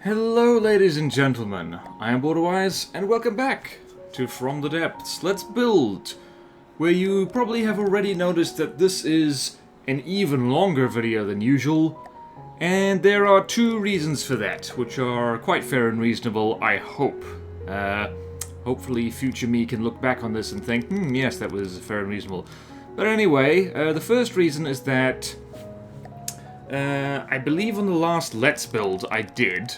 Hello ladies and gentlemen, I am BorderWise and welcome back to From the Depths, Let's Build, where you probably have already noticed that this is an even longer video than usual, and there are two reasons for that, which are quite fair and reasonable, I hope. Hopefully future me can look back on this and think, yes, that was fair and reasonable. But anyway, the first reason is that I believe on the last Let's Build I did,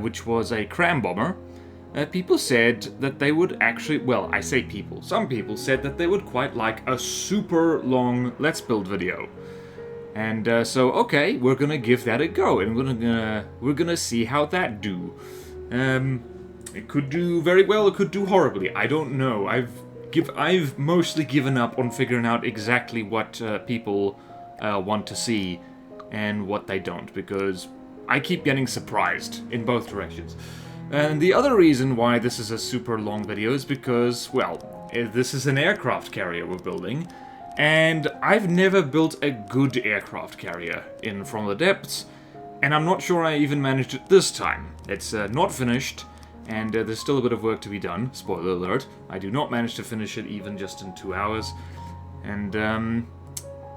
which was a cram bomber, people said that they would actually, well, I say people, some people said that they would quite like a super long Let's Build video. And so, okay, we're gonna give that a go, and we're gonna see how that do. It could do very well, it could do horribly, I don't know. I've mostly given up on figuring out exactly what people want to see and what they don't, because I keep getting surprised in both directions. And the other reason why this is a super long video is because, well, this is an aircraft carrier we're building, and I've never built a good aircraft carrier in From the Depths, and I'm not sure I even managed it this time. It's not finished, and there's still a bit of work to be done. Spoiler alert, I do not manage to finish it even just in 2 hours. And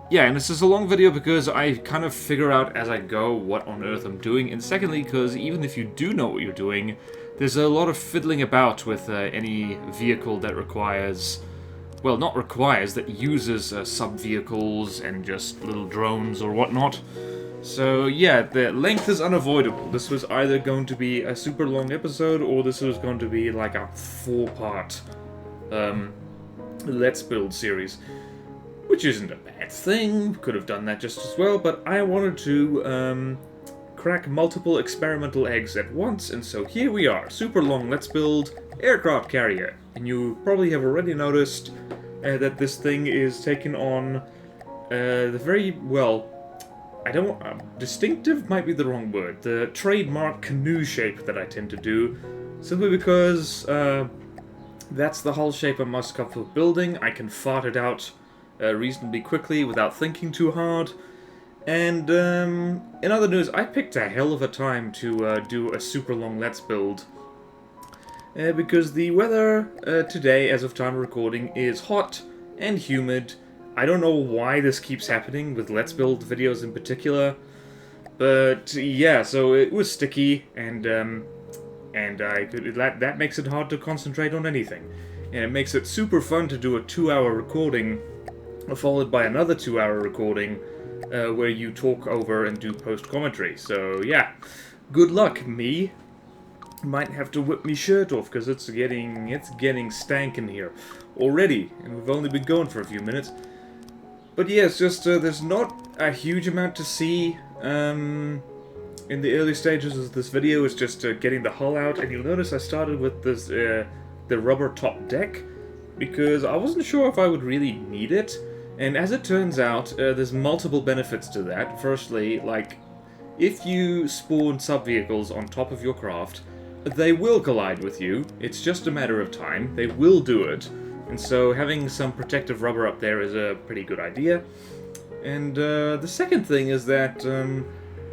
yeah, and this is a long video because I kind of figure out as I go what on earth I'm doing, and secondly because even if you do know what you're doing, there's a lot of fiddling about with any vehicle that requires, well, not requires, that uses sub-vehicles and just little drones or whatnot. So yeah, the length is unavoidable. This was either going to be a super long episode, or this was going to be like a 4-part Let's Build series. Which isn't a bad thing, could have done that just as well, but I wanted to crack multiple experimental eggs at once, and so here we are, super long Let's Build aircraft carrier. And you probably have already noticed that this thing is taken on the very, well, distinctive might be the wrong word, the trademark canoe shape that I tend to do, simply because that's the hull shape I'm most comfortable building. I can fart it out reasonably quickly without thinking too hard. And in other news, I picked a hell of a time to do a super long Let's Build, because the weather today, as of time of recording, is hot and humid. I don't know why this keeps happening with Let's Build videos in particular, but yeah, so it was sticky, and that makes it hard to concentrate on anything, and it makes it super fun to do a 2-hour recording followed by another 2-hour recording where you talk over and do post-commentary. So yeah, good luck, me. Might have to whip me shirt off because it's getting stank in here already, and we've only been going for a few minutes. But yeah, it's just there's not a huge amount to see in the early stages of this video. It's just getting the hull out, and you'll notice I started with this the rubber top deck because I wasn't sure if I would really need it. And as it turns out, there's multiple benefits to that. Firstly, like, if you spawn sub-vehicles on top of your craft, they will collide with you. It's just a matter of time. They will do it. And so having some protective rubber up there is a pretty good idea. And the second thing is that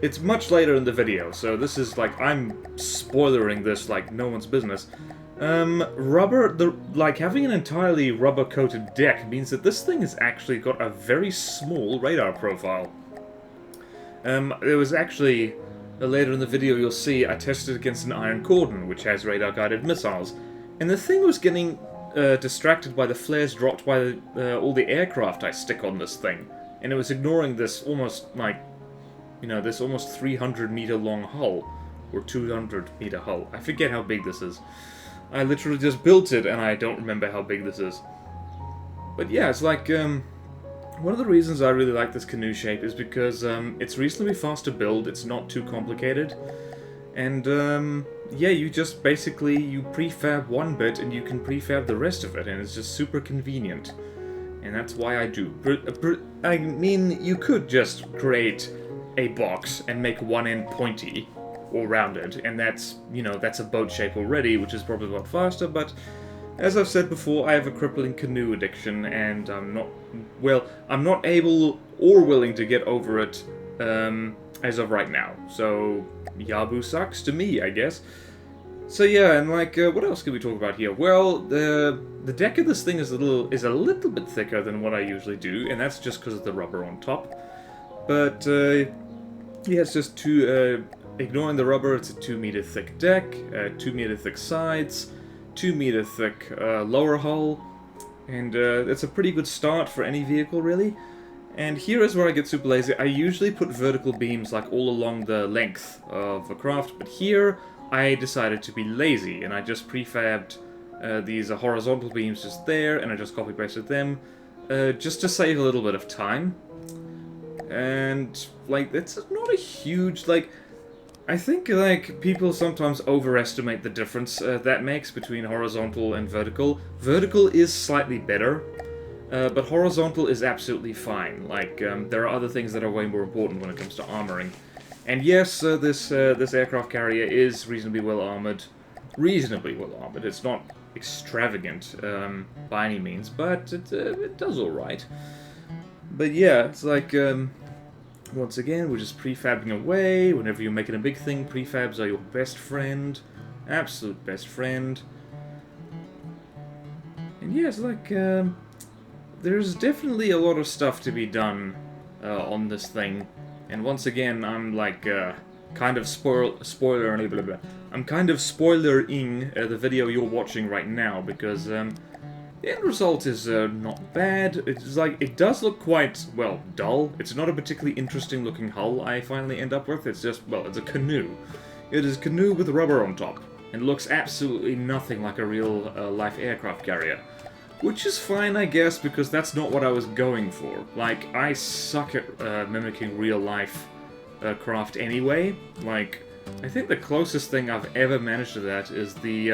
it's much later in the video, so this is like, I'm spoilering this like no one's business. Having an entirely rubber-coated deck means that this thing has actually got a very small radar profile. There was actually, later in the video you'll see, I tested against an iron cordon, which has radar-guided missiles, and the thing was getting distracted by the flares dropped by all the aircraft I stick on this thing, and it was ignoring this almost, like, you know, this almost 300-meter long hull, or 200-meter hull. I forget how big this is. I literally just built it, and I don't remember how big this is. But yeah, it's like, one of the reasons I really like this canoe shape is because it's reasonably fast to build, it's not too complicated, and yeah, you just basically, you prefab one bit and you can prefab the rest of it, and it's just super convenient. And that's why I do. I mean, you could just create a box and make one end pointy or rounded, and that's, you know, that's a boat shape already, which is probably a lot faster, but as I've said before, I have a crippling canoe addiction, and I'm not able or willing to get over it as of right now. So Yabu sucks to me, I guess. So yeah, and like, what else can we talk about here? Well, the deck of this thing is a little bit thicker than what I usually do, and that's just because of the rubber on top. But yeah, it's just ignoring the rubber, it's a 2 meter thick deck, 2 meter thick sides, 2 meter thick lower hull, and it's a pretty good start for any vehicle, really. And here is where I get super lazy. I usually put vertical beams like all along the length of a craft, but here I decided to be lazy, and I just prefabbed these horizontal beams just there, and I just copy pasted them, just to save a little bit of time. And like, it's not a huge, like, I think like people sometimes overestimate the difference that makes between horizontal and vertical. Vertical is slightly better, but horizontal is absolutely fine. Like, there are other things that are way more important when it comes to armoring. And yes, this aircraft carrier is reasonably well armored. Reasonably well armored. It's not extravagant by any means, but it does all right. But yeah, it's like, once again, we're just prefabbing away. Whenever you're making a big thing, prefabs are your best friend. Absolute best friend. And yeah, it's like, there's definitely a lot of stuff to be done on this thing. And once again, I'm like, kind of spoiler, blah, blah, blah. I'm kind of spoilering the video you're watching right now, because the end result is not bad. It's like, it does look quite, well, dull. It's not a particularly interesting looking hull I finally end up with. It's just, well, it's a Canoe. It is Canoe with rubber on top, and looks absolutely nothing like a real life aircraft carrier. Which is fine, I guess, because that's not what I was going for. Like, I suck at mimicking real-life craft anyway. Like, I think the closest thing I've ever managed to that is the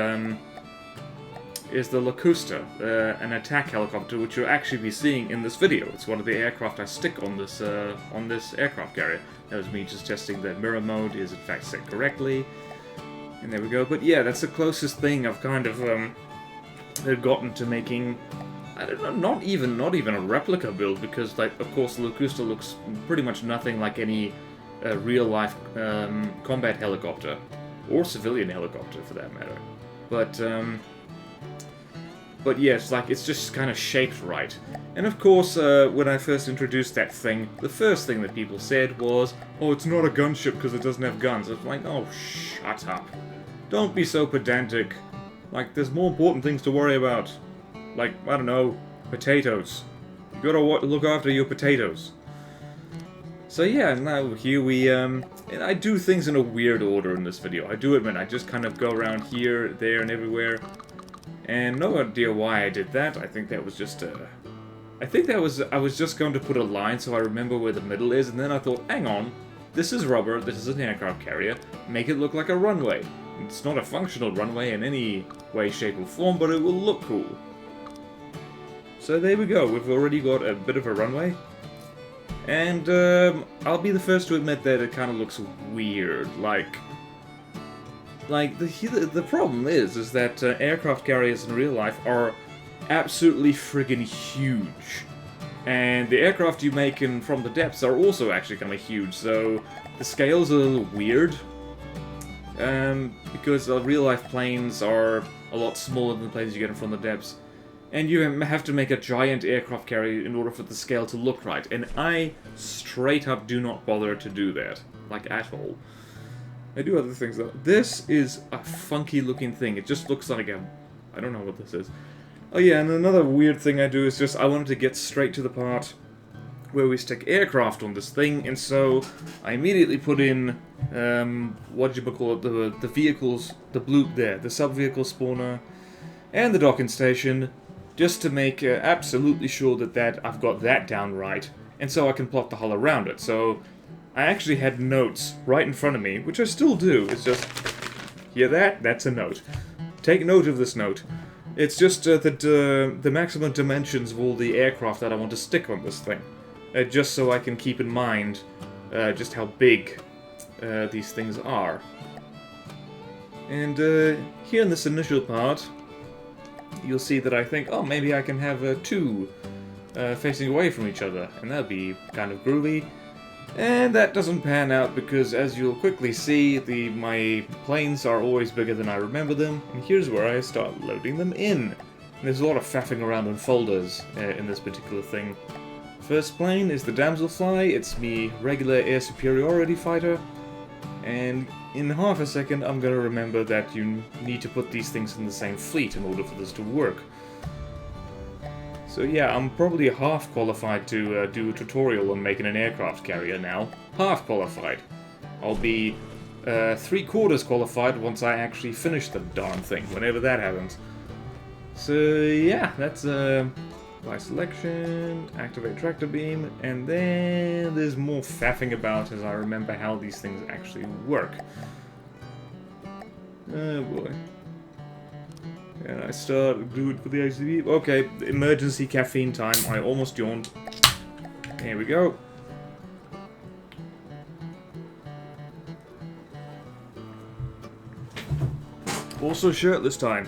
Locusta, an attack helicopter, which you'll actually be seeing in this video. It's one of the aircraft I stick on this aircraft carrier. That was me just testing that mirror mode is in fact set correctly. And there we go. But yeah, that's the closest thing I've kind of gotten to making, I don't know, not even a replica build, because, like, of course the Locusta looks pretty much nothing like any real-life combat helicopter, or civilian helicopter for that matter. But yes, like, it's just kind of shaped right. And of course, when I first introduced that thing, the first thing that people said was, oh, it's not a gunship because it doesn't have guns. It's like, oh, shut up. Don't be so pedantic. Like, there's more important things to worry about. Like, I don't know, potatoes. You gotta look after your potatoes. So yeah, now here we, and I do things in a weird order in this video. I do admit, I just kind of go around here, there, and everywhere. And no idea why I did that. I think that was just, I was just going to put a line so I remember where the middle is, and then I thought, hang on, this is rubber, this is an aircraft carrier, make it look like a runway. It's not a functional runway in any way, shape, or form, but it will look cool. So there we go, we've already got a bit of a runway. And I'll be the first to admit that it kind of looks weird. Like the problem is that aircraft carriers in real life are absolutely friggin' huge. And the aircraft you make from the depths are also actually kind of huge, so the scale's a little weird. Because real-life planes are a lot smaller than the planes you get from the depths. And you have to make a giant aircraft carrier in order for the scale to look right. And I straight up do not bother to do that. Like, at all. I do other things, though. This is a funky-looking thing. It just looks like a... I don't know what this is. Oh yeah, and another weird thing I do is just... I wanted to get straight to the part where we stick aircraft on this thing, and so I immediately put in, what do you call it, the vehicles, the sub-vehicle spawner, and the docking station, just to make absolutely sure that I've got that down right, and so I can plot the hull around it. So I actually had notes right in front of me, which I still do. It's just, hear that? That's a note. Take note of this note. It's just that the maximum dimensions of all the aircraft that I want to stick on this thing. Just so I can keep in mind just how big these things are. And here in this initial part, you'll see that I think, oh, maybe I can have two facing away from each other, and that'd be kind of groovy. And that doesn't pan out because, as you'll quickly see, my planes are always bigger than I remember them, and here's where I start loading them in. And there's a lot of faffing around in folders in this particular thing. First plane is the Damselfly. It's me regular air superiority fighter, and in half a second I'm gonna remember that you need to put these things in the same fleet in order for this to work. So yeah, I'm probably half qualified to do a tutorial on making an aircraft carrier now. Half qualified. I'll be 3/4 qualified once I actually finish the darn thing, whenever that happens. So yeah, that's by selection, activate tractor beam, and then there's more faffing about as I remember how these things actually work. Oh boy. And I start good for the ACB. Okay, emergency caffeine time. I almost yawned. Here we go. Also shirtless time.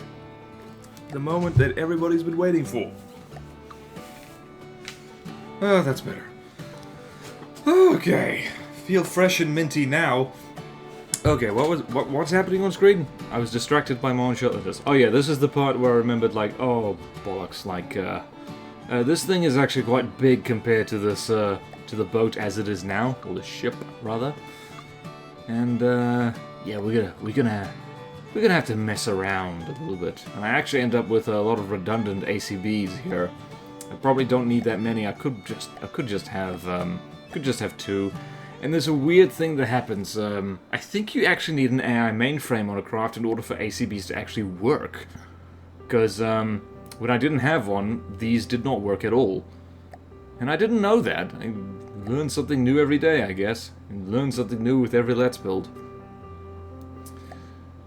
The moment that everybody's been waiting for. Oh, that's better. Okay, feel fresh and minty now. Okay, what's happening on screen? I was distracted by my own shirtlessness. Oh yeah, this is the part where I remembered, like, oh bollocks, like this thing is actually quite big compared to this to the boat as it is now, or the ship rather. And yeah, we're gonna have to mess around a little bit. And I actually end up with a lot of redundant ACBs here. I probably don't need that many. I could just have two. And there's a weird thing that happens. I think you actually need an AI mainframe on a craft in order for ACBs to actually work. Because when I didn't have one, these did not work at all. And I didn't know that. I learn something new every day, I guess. And learn something new with every Let's Build.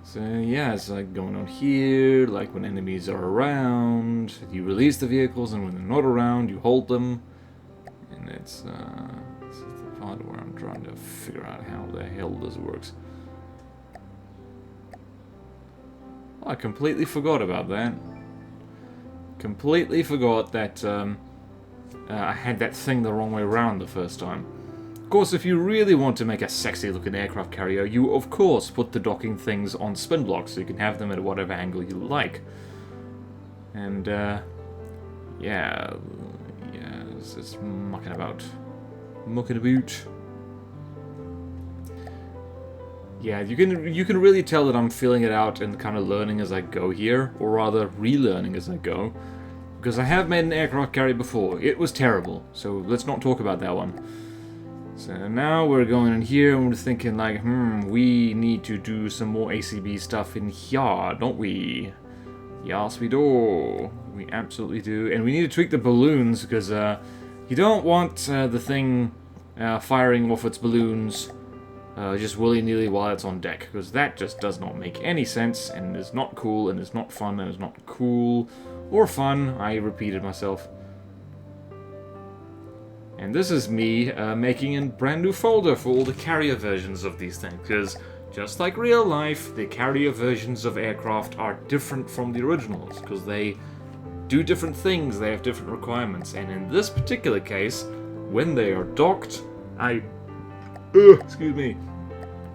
So yeah, it's like going on here, like when enemies are around, you release the vehicles, and when they're not around, you hold them. And it's this is the part where I'm trying to figure out how the hell this works. Oh, I completely forgot about that. Completely forgot that I had that thing the wrong way around the first time. Of course, if you really want to make a sexy looking aircraft carrier, you of course put the docking things on spin blocks so you can have them at whatever angle you like. And yeah, it's just mucking about. Yeah, you can really tell that I'm feeling it out and kind of learning as I go here, or rather relearning as I go. Because I have made an aircraft carrier before. It was terrible, so let's not talk about that one. So now we're going in here and we're thinking like, we need to do some more ACB stuff in here, don't we? Yes, we do. We absolutely do. And we need to tweak the balloons because you don't want the thing firing off its balloons just willy-nilly while it's on deck, because that just does not make any sense and is not cool and is not fun and is not cool or fun. I repeated myself. And this is me making a brand new folder for all the carrier versions of these things, because just like real life, the carrier versions of aircraft are different from the originals, because they do different things, they have different requirements, and in this particular case, when they are docked, excuse me.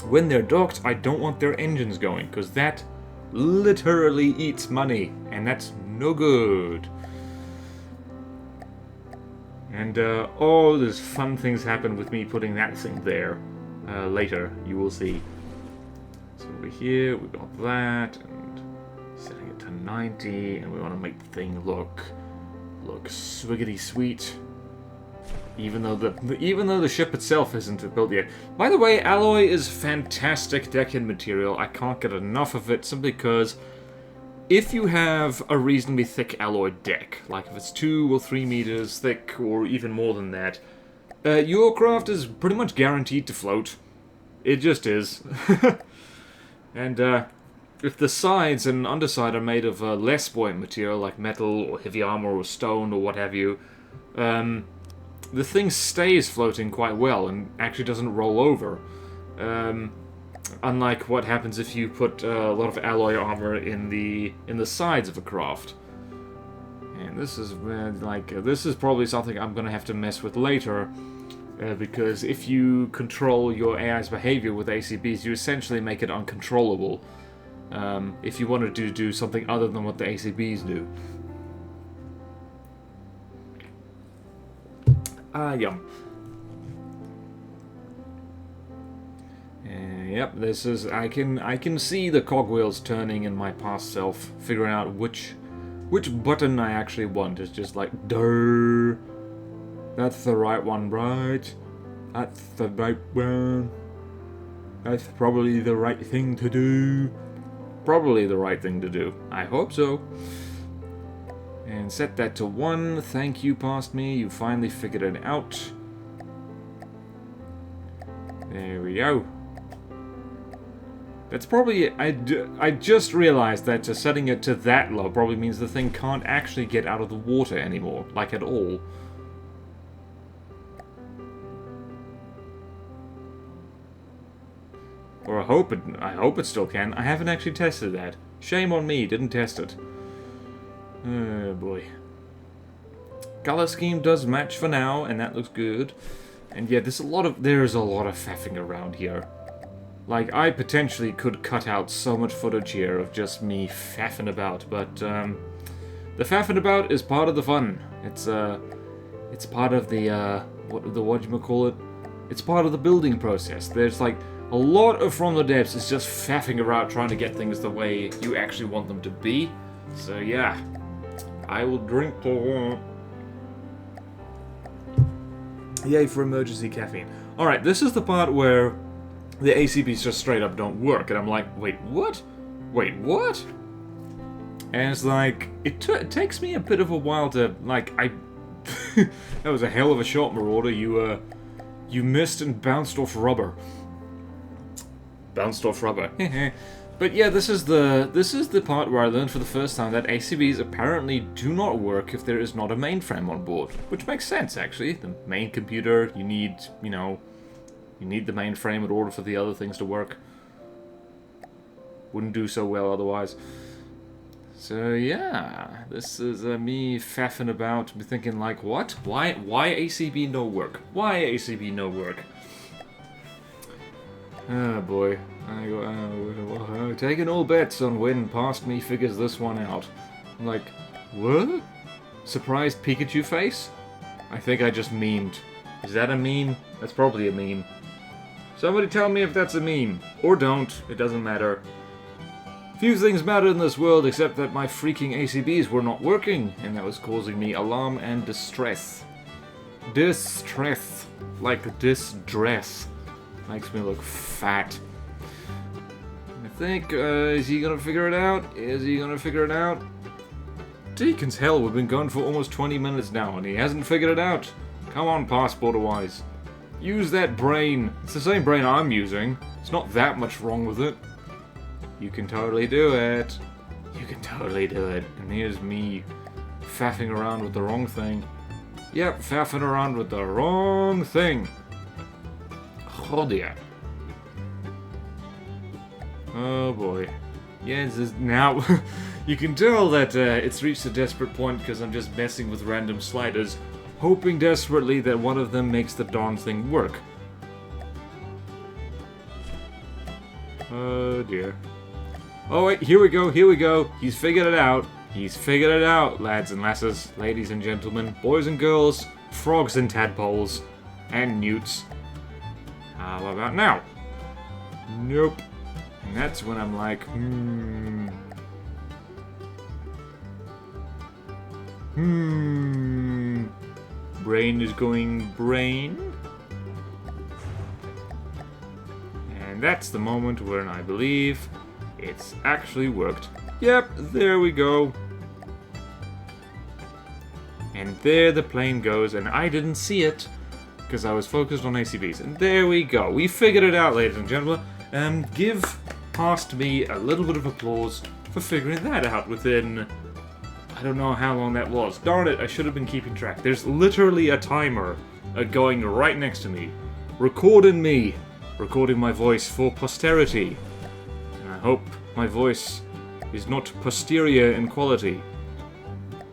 When they're docked, I don't want their engines going, because that literally eats money, and that's no good. And all these fun things happen with me putting that thing there. Later, you will see. So over here, we got that, and setting it to 90, and we want to make the thing look swiggity sweet. Even though the ship itself isn't built yet. By the way, alloy is fantastic deck-in material. I can't get enough of it simply because if you have a reasonably thick alloy deck, like if it's 2 or 3 meters thick, or even more than that, your craft is pretty much guaranteed to float. It just is. And if the sides and underside are made of less buoyant material, like metal or heavy armor or stone or what have you, the thing stays floating quite well and actually doesn't roll over. Unlike what happens if you put a lot of alloy armor in the sides of a craft. And this is this is probably something I'm gonna have to mess with later, Because if you control your AI's behavior with ACBs, you essentially make it uncontrollable. If you wanted to do something other than what the ACBs do. Yum. Yep, this is. I can see the cogwheels turning in my past self, figuring out which button I actually want. It's just like, durr. That's the right one, right? That's the right one. That's probably the right thing to do. Probably the right thing to do. I hope so. And set that to 1. Thank you, past me. You finally figured it out. There we go. That's probably... I just realized that just setting it to that low probably means the thing can't actually get out of the water anymore. Like, at all. Or I hope it still can. I haven't actually tested that. Shame on me, didn't test it. Oh boy. Color scheme does match for now, and that looks good. And yeah, there's a lot of faffing around here. Like, I potentially could cut out so much footage here of just me faffing about, but the faffing about is part of the fun. It's part of the whatchamacallit? It's part of the building process. There's like a lot of From the Depths is just faffing around trying to get things the way you actually want them to be. So yeah, I will drink to yay for emergency caffeine. Alright, this is the part where the ACBs just straight up don't work, and I'm like, wait, what? Wait, what? And it's like, it takes me a bit of a while to, like, that was a hell of a shot, Marauder. You missed and bounced off rubber. Bounced off rubber. But yeah, this is the part where I learned for the first time that ACBs apparently do not work if there is not a mainframe on board. Which makes sense, actually. The main computer, you need, you need the mainframe in order for the other things to work. Wouldn't do so well otherwise. So yeah, this is me faffing about, thinking like, what? Why ACB no work? Why ACB no work? Oh boy. Taking all bets on when past me figures this one out. I'm like, what? Surprised Pikachu face? I think I just memed. Is that a meme? That's probably a meme. Somebody tell me if that's a meme. Or don't. It doesn't matter. Few things matter in this world except that my freaking ACBs were not working, and that was causing me alarm and distress. Distress. Like distress. Makes me look fat. I think, is he gonna figure it out? Is he gonna figure it out? Deacon's hell, we've been going for almost 20 minutes now, and he hasn't figured it out. Come on, past BorderWise. Use that brain. It's the same brain I'm using. It's not that much wrong with it. You can totally do it. You can totally do it. And here's me faffing around with the wrong thing. Yep, faffing around with the wrong thing. Oh dear. Oh boy. Yeah, this is now... you can tell that it's reached a desperate point because I'm just messing with random sliders, hoping desperately that one of them makes the darn thing work. Oh dear. Oh wait, here we go, here we go. He's figured it out. He's figured it out, lads and lasses, ladies and gentlemen, boys and girls, frogs and tadpoles, and newts. How about now? Nope. And that's when I'm like, Brain is going brain. And that's the moment when I believe it's actually worked. Yep, there we go. And there the plane goes, and I didn't see it because I was focused on ACBs. And there we go. We figured it out, ladies and gentlemen. Give past me a little bit of applause for figuring that out within... I don't know how long that was. Darn it, I should have been keeping track. There's literally a timer going right next to me. Recording me. Recording my voice for posterity. And I hope my voice is not posterior in quality.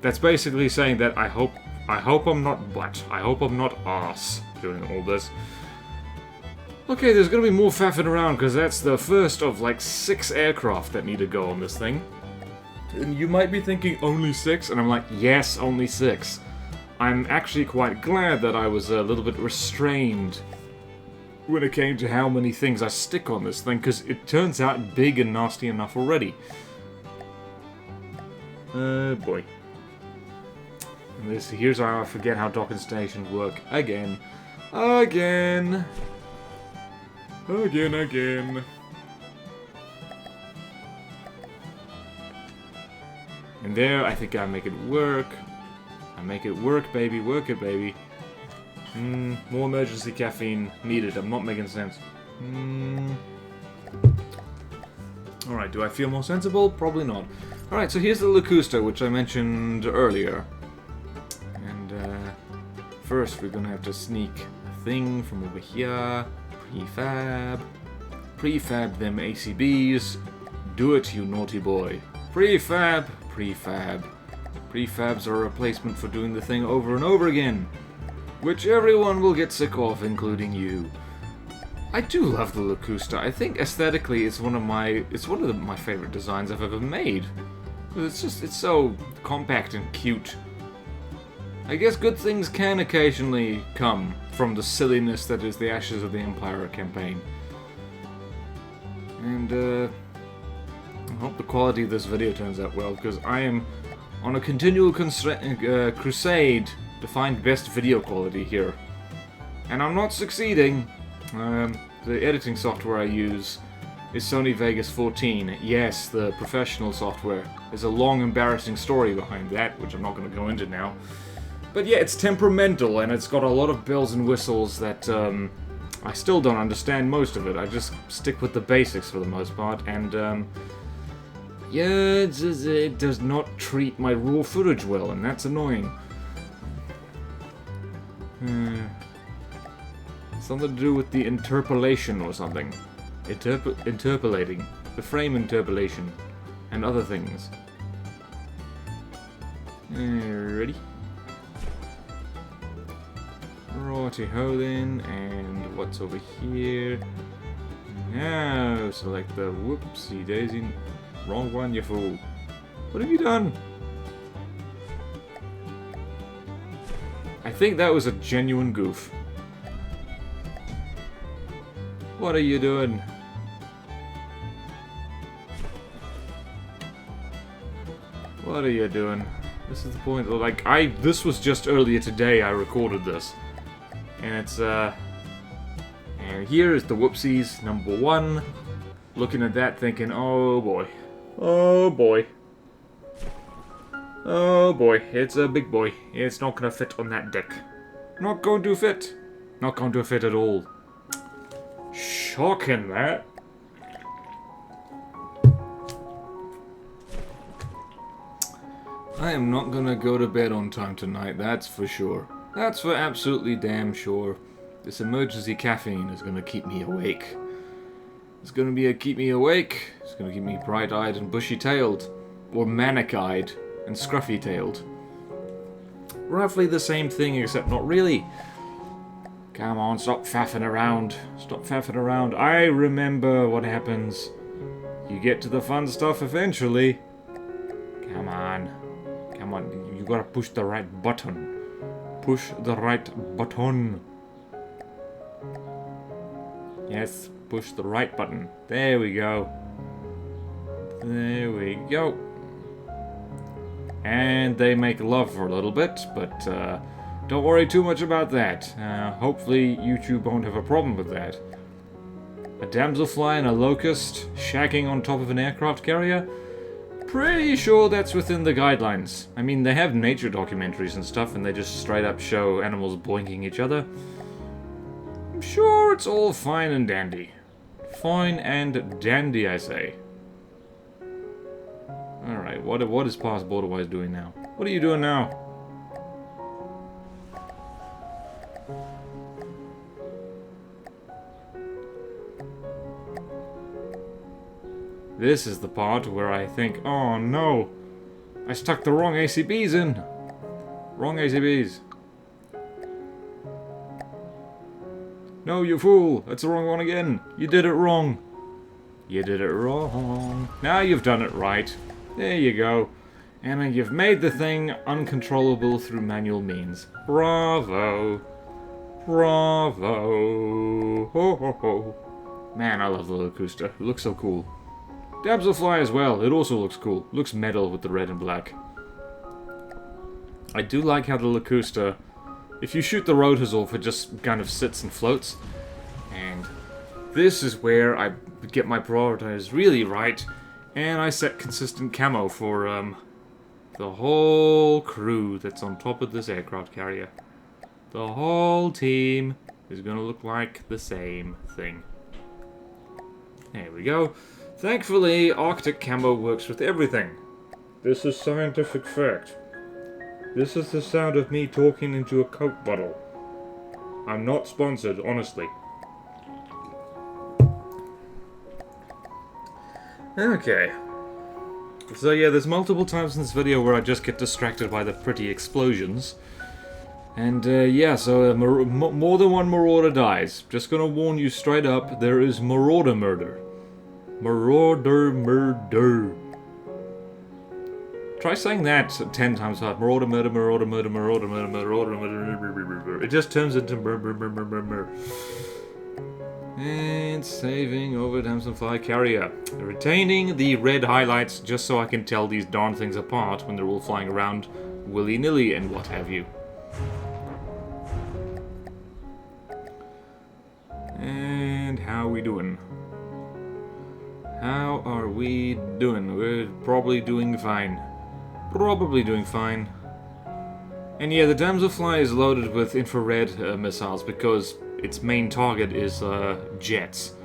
That's basically saying that I hope I'm not butt. I hope I'm not arse. doing all this. Okay, there's gonna be more faffing around, because that's the first of like 6 aircraft that need to go on this thing. And you might be thinking, only 6? And I'm like, yes, only 6. I'm actually quite glad that I was a little bit restrained when it came to how many things I stick on this thing, because it turns out big and nasty enough already. Boy. And here's how I forget how docking stations work. Again. Again. Again. And there, I think I make it work. I make it work, baby. Work it, baby. More emergency caffeine needed. I'm not making sense. Alright, do I feel more sensible? Probably not. Alright, so here's the Locusta, which I mentioned earlier. And, first we're gonna have to sneak a thing from over here. Prefab. Prefab them ACBs. Do it, you naughty boy. Prefab. Prefab. Prefabs are a replacement for doing the thing over and over again, which everyone will get sick of, including you. I do love the Locusta. I think aesthetically it's one of my favorite designs I've ever made. It's so compact and cute. I guess good things can occasionally come from the silliness that is the Ashes of the Empire campaign. And I hope the quality of this video turns out well, because I am on a continual crusade to find best video quality here. And I'm not succeeding. The editing software I use is Sony Vegas 14. Yes, the professional software. There's a long, embarrassing story behind that, which I'm not going to go into now. But yeah, it's temperamental, and it's got a lot of bells and whistles that I still don't understand most of it. I just stick with the basics for the most part, and yeah, it does not treat my raw footage well, and that's annoying. Something to do with the interpolation or something. Interpolating. The frame interpolation. And other things. Ready? Righty-ho then, and what's over here? Now, select the whoopsie daisy. Wrong one, you fool. What have you done? I think that was a genuine goof. What are you doing? What are you doing? This is the point. Like, this was just earlier today I recorded this. And it's, and here is the whoopsies, number 1. Looking at that thinking, oh boy. Oh boy. Oh boy, it's a big boy. It's not gonna fit on that deck. Not going to fit. Not going to fit at all. Shocking, that. I am not gonna go to bed on time tonight, that's for sure. That's for absolutely damn sure. This emergency caffeine is gonna keep me awake. It's gonna keep me awake. It's gonna keep me bright-eyed and bushy-tailed. Or manic-eyed and scruffy-tailed. Roughly the same thing, except not really. Come on, stop faffing around. Stop faffing around. I remember what happens. You get to the fun stuff eventually. Come on. Come on, you gotta push the right button. Push the right button. Yes, push the right button. There we go. There we go. And they make love for a little bit, but don't worry too much about that. Hopefully YouTube won't have a problem with that. A damselfly and a locust shacking on top of an aircraft carrier? Pretty sure that's within the guidelines. I mean, they have nature documentaries and stuff, and they just straight up show animals boinking each other. I'm sure it's all fine and dandy. Fine and dandy, I say. Alright, what is past BorderWise doing now? What are you doing now? This is the part where I think, oh no, I stuck the wrong ACBs in. Wrong ACBs. No, you fool! That's the wrong one again! You did it wrong! You did it wrong. Now you've done it right. There you go. And you've made the thing uncontrollable through manual means. Bravo! Bravo! Ho ho ho! Man, I love the Locusta. It looks so cool. Damselfly as well. It also looks cool. Looks metal with the red and black. I do like how the Locusta, if you shoot the rotors off, it just kind of sits and floats. And this is where I get my priorities really right. And I set consistent camo for the whole crew that's on top of this aircraft carrier. The whole team is going to look like the same thing. There we go. Thankfully, Arctic camo works with everything. This is scientific fact. This is the sound of me talking into a Coke bottle. I'm not sponsored, honestly. Okay. So yeah, there's multiple times in this video where I just get distracted by the pretty explosions. And yeah, so more than one marauder dies. Just gonna warn you straight up, there is marauder murder. Marauder murder. Try saying that 10 times hard. Marauder murder, marauder murder, marauder murder, marauder murder. It just turns into murder. And saving over Damselfly carrier. Retaining the red highlights just so I can tell these darn things apart when they're all flying around willy-nilly and what have you. And how are we doing? How are we doing? We're probably doing fine. Probably doing fine. And yeah, the Damselfly is loaded with infrared missiles because its main target is jets.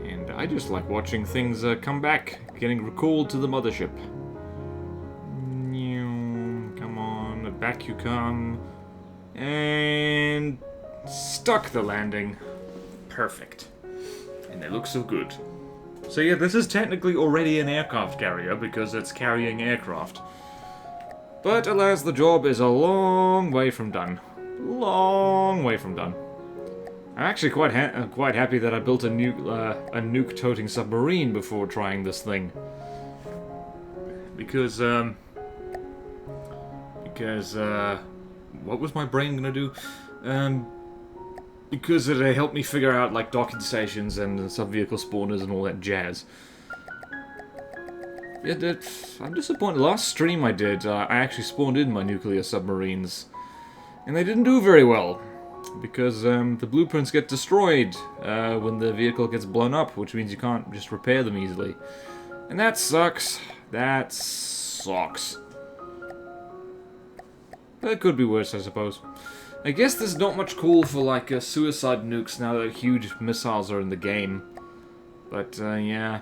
And I just like watching things come back, getting recalled to the mothership. Come on, back you come. And stuck the landing. Perfect. And they look so good. So yeah, this is technically already an aircraft carrier because it's carrying aircraft. But alas, the job is a long way from done. Long way from done. I'm actually quite happy that I built a nuke-toting submarine before trying this thing. Because what was my brain gonna do? Because it helped me figure out, like, docking stations and sub-vehicle spawners and all that jazz. I'm disappointed. Last stream I did, I actually spawned in my nuclear submarines. And they didn't do very well. Because the blueprints get destroyed when the vehicle gets blown up, which means you can't just repair them easily. And that sucks. That sucks. But it could be worse, I suppose. I guess there's not much call for, like, suicide nukes now that huge missiles are in the game. But, yeah.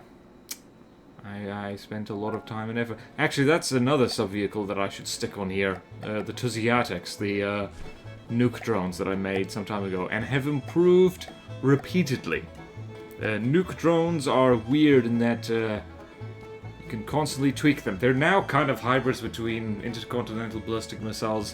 I spent a lot of time and effort. Actually, that's another sub-vehicle that I should stick on here. The Tuziatics, the nuke drones that I made some time ago, and have improved repeatedly. Nuke drones are weird in that you can constantly tweak them. They're now kind of hybrids between intercontinental ballistic missiles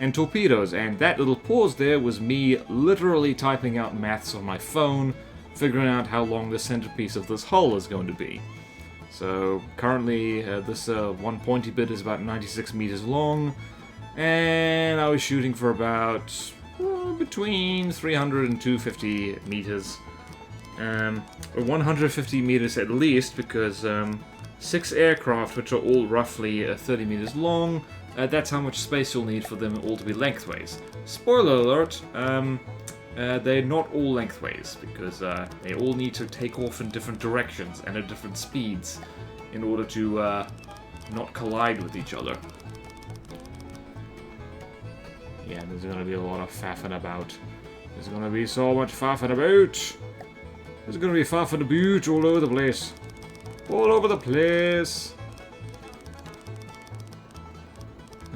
and torpedoes, and that little pause there was me literally typing out maths on my phone, figuring out how long the centerpiece of this hull is going to be. So currently this one pointy bit is about 96 meters long, and I was shooting for about between 300 and 250 meters. Or 150 meters at least, because 6 aircraft, which are all roughly 30 meters long, that's how much space you'll need for them all to be lengthways. Spoiler alert, they're not all lengthways, because they all need to take off in different directions and at different speeds in order to not collide with each other. Yeah, there's gonna be a lot of faffing about. There's gonna be so much faffing about. There's gonna be faffing about all over the place. All over the place.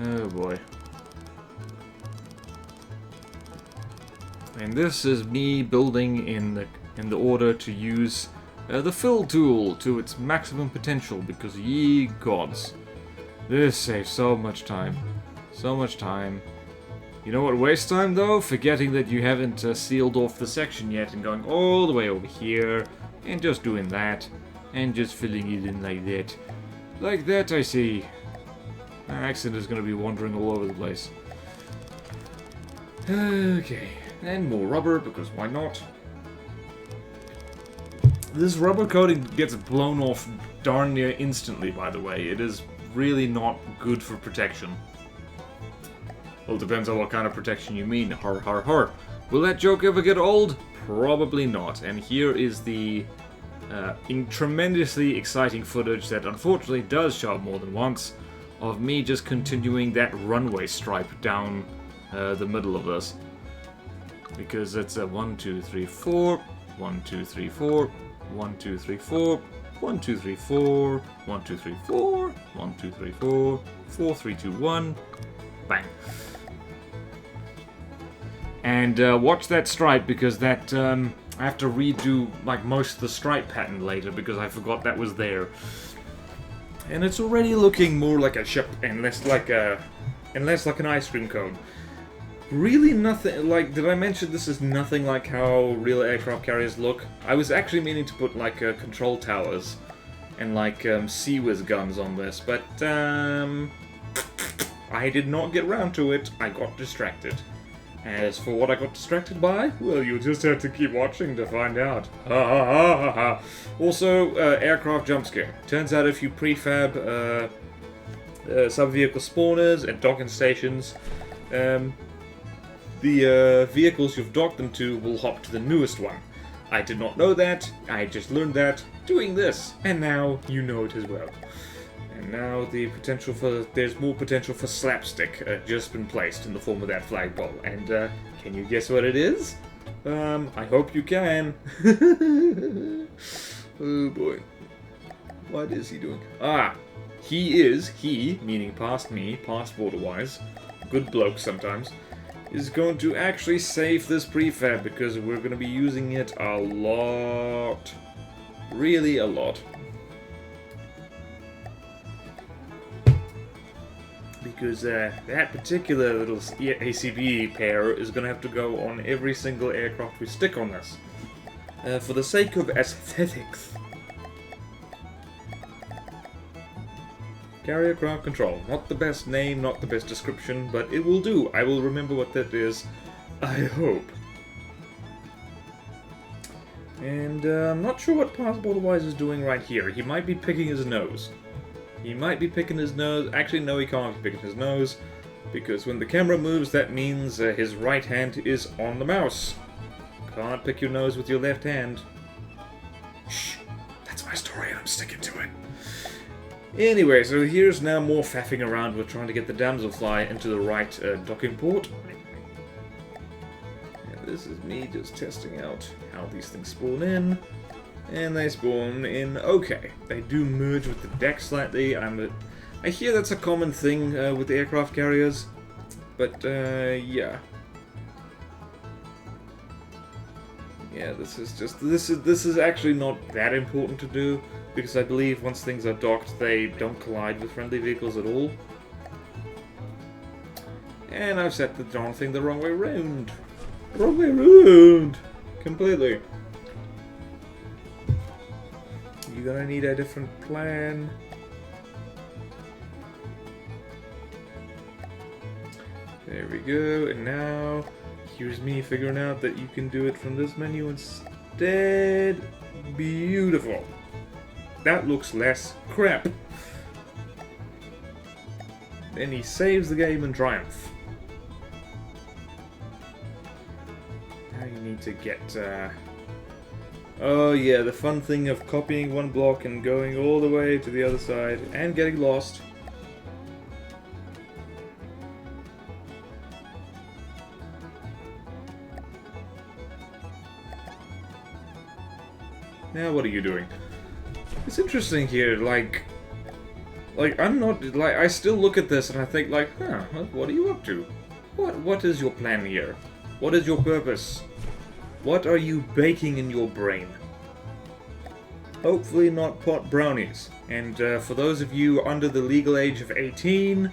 Oh boy. And this is me building in the order to use the fill tool to its maximum potential, because ye gods, this saves so much time. So much time. You know what wastes time though? Forgetting that you haven't sealed off the section yet and going all the way over here and just doing that and just filling it in like that. Like that, I see. My accent is going to be wandering all over the place. Okay, and more rubber, because why not? This rubber coating gets blown off darn near instantly, by the way. It is really not good for protection. Well, it depends on what kind of protection you mean. Har har har. Will that joke ever get old? Probably not. And here is the tremendously exciting footage that unfortunately does show up more than once of me just continuing that runway stripe down the middle of this. Because it's a 1, 2, 3, 4, 1, 2, 3, 4, 1, 2, 3, 4, 1, 2, 3, 4, 1, 2, 3, 4, 1, 2, 3, 4, 4, 3, 2, 1, bang. And watch that stripe, because that I have to redo like most of the stripe pattern later because I forgot that was there. And it's already looking more like a ship and less like an ice cream cone. Really nothing like, did I mention this is nothing like how real aircraft carriers look? I was actually meaning to put like control towers and like sea-whiz guns on this, but I did not get around to it. I got distracted. As for what I got distracted by, well, you'll just have to keep watching to find out. Ha ha ha ha ha. Also, aircraft jump scare. Turns out if you prefab sub-vehicle spawners at docking stations, the vehicles you've docked them to will hop to the newest one. I did not know that. I just learned that doing this, and now you know it as well. And now there's more potential for slapstick just been placed in the form of that flagpole. And can you guess what it is? I hope you can. Oh boy. What is he doing? Ah, he, meaning past me, past BorderWise, good bloke sometimes, is going to actually save this prefab because we're going to be using it a lot. Really a lot. Because that particular little ACB pair is going to have to go on every single aircraft we stick on this. For the sake of aesthetics. Carrier craft control. Not the best name, not the best description, but it will do. I will remember what that is, I hope. And I'm not sure what past BorderWise is doing right here. He might be picking his nose. He might be picking his nose. Actually, no, he can't be picking his nose. Because when the camera moves, that means his right hand is on the mouse. Can't pick your nose with your left hand. Shh. That's my story and I'm sticking to it. Anyway, so here's now more faffing around with trying to get the damselfly into the right docking port. And this is me just testing out how these things spawn in. And they spawn in okay. They do merge with the deck slightly. I hear that's a common thing with aircraft carriers, but yeah. Yeah, this is actually not that important to do because I believe once things are docked, they don't collide with friendly vehicles at all. And I've set the darn thing the wrong way around. Wrong way around, completely. You're gonna need a different plan. There we go, and now here's me figuring out that you can do it from this menu instead. Beautiful. That looks less crap. Then he saves the game in triumph. Now you need to get oh yeah, the fun thing of copying one block and going all the way to the other side and getting lost. Now what are you doing? It's interesting here, like I'm not, like, I still look at this and I think like, huh, what are you up to? What is your plan here? What is your purpose? What are you baking in your brain? Hopefully not pot brownies. And for those of you under the legal age of 18,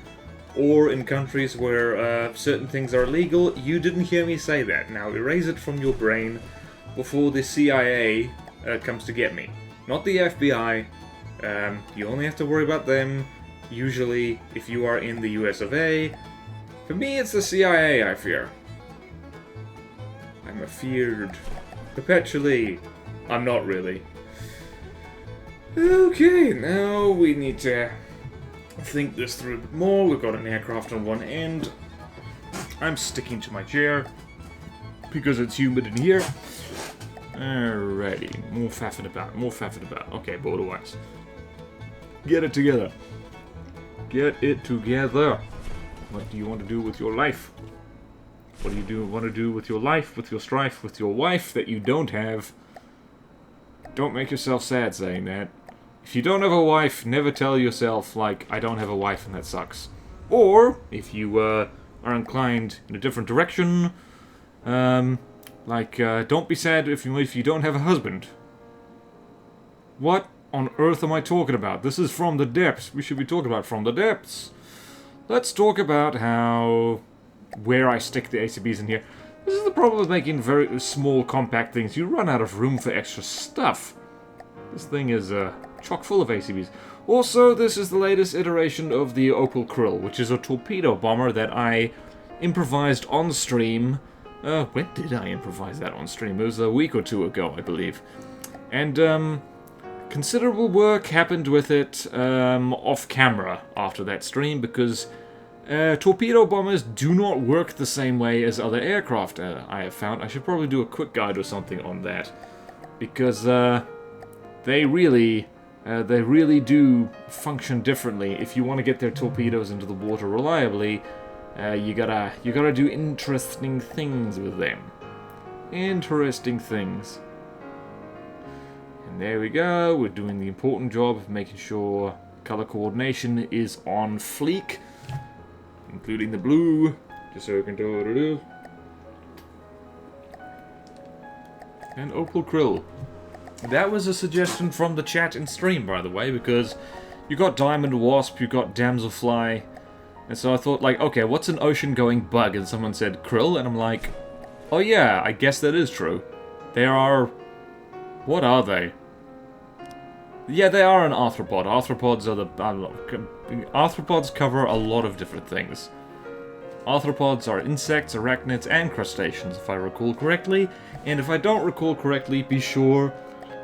or in countries where certain things are illegal. You didn't hear me say that. Now erase it from your brain before the CIA comes to get me. Not the FBI. You only have to worry about them, usually, if you are in the US of A. For me, it's the CIA I fear. I'm afeared. Perpetually. I'm not really. Okay, now we need to think this through a bit more. We've got an aircraft on one end. I'm sticking to my chair because it's humid in here. Alrighty, more faffing about, more faffing about. Okay, BorderWise. Get it together. Get it together. What do you want to do with your life? What do you want to do with your life, with your strife, with your wife that you don't have? Don't make yourself sad saying that. If you don't have a wife, never tell yourself, like, I don't have a wife and that sucks. Or, if you are inclined in a different direction, don't be sad if you don't have a husband. What on earth am I talking about? This is From the Depths. We should be talking about From the Depths. Let's talk about where I stick the ACBs in here. This is the problem with making very small, compact things. You run out of room for extra stuff. This thing is chock full of ACBs. Also, this is the latest iteration of the Opal Krill, which is a torpedo bomber that I improvised on stream. When did I improvise that on stream? It was a week or two ago, I believe. And, considerable work happened with it off camera after that stream, because torpedo bombers do not work the same way as other aircraft, I have found. I should probably do a quick guide or something on that, because they really do function differently. If you want to get their torpedoes into the water reliably, you gotta do interesting things with them. Interesting things. And there we go. We're doing the important job of making sure color coordination is on fleek, including the blue, just so we can do what it is. And Opal Krill. That was a suggestion from the chat in stream, by the way, because you got Diamond Wasp, you got Damselfly, and so I thought, like, okay, what's an ocean-going bug? And someone said krill, and I'm like, oh yeah, I guess that is true. There are... what are they? Yeah, they are an arthropod. Arthropods are the... arthropods cover a lot of different things. Arthropods are insects, arachnids, and crustaceans, if I recall correctly. And if I don't recall correctly, be sure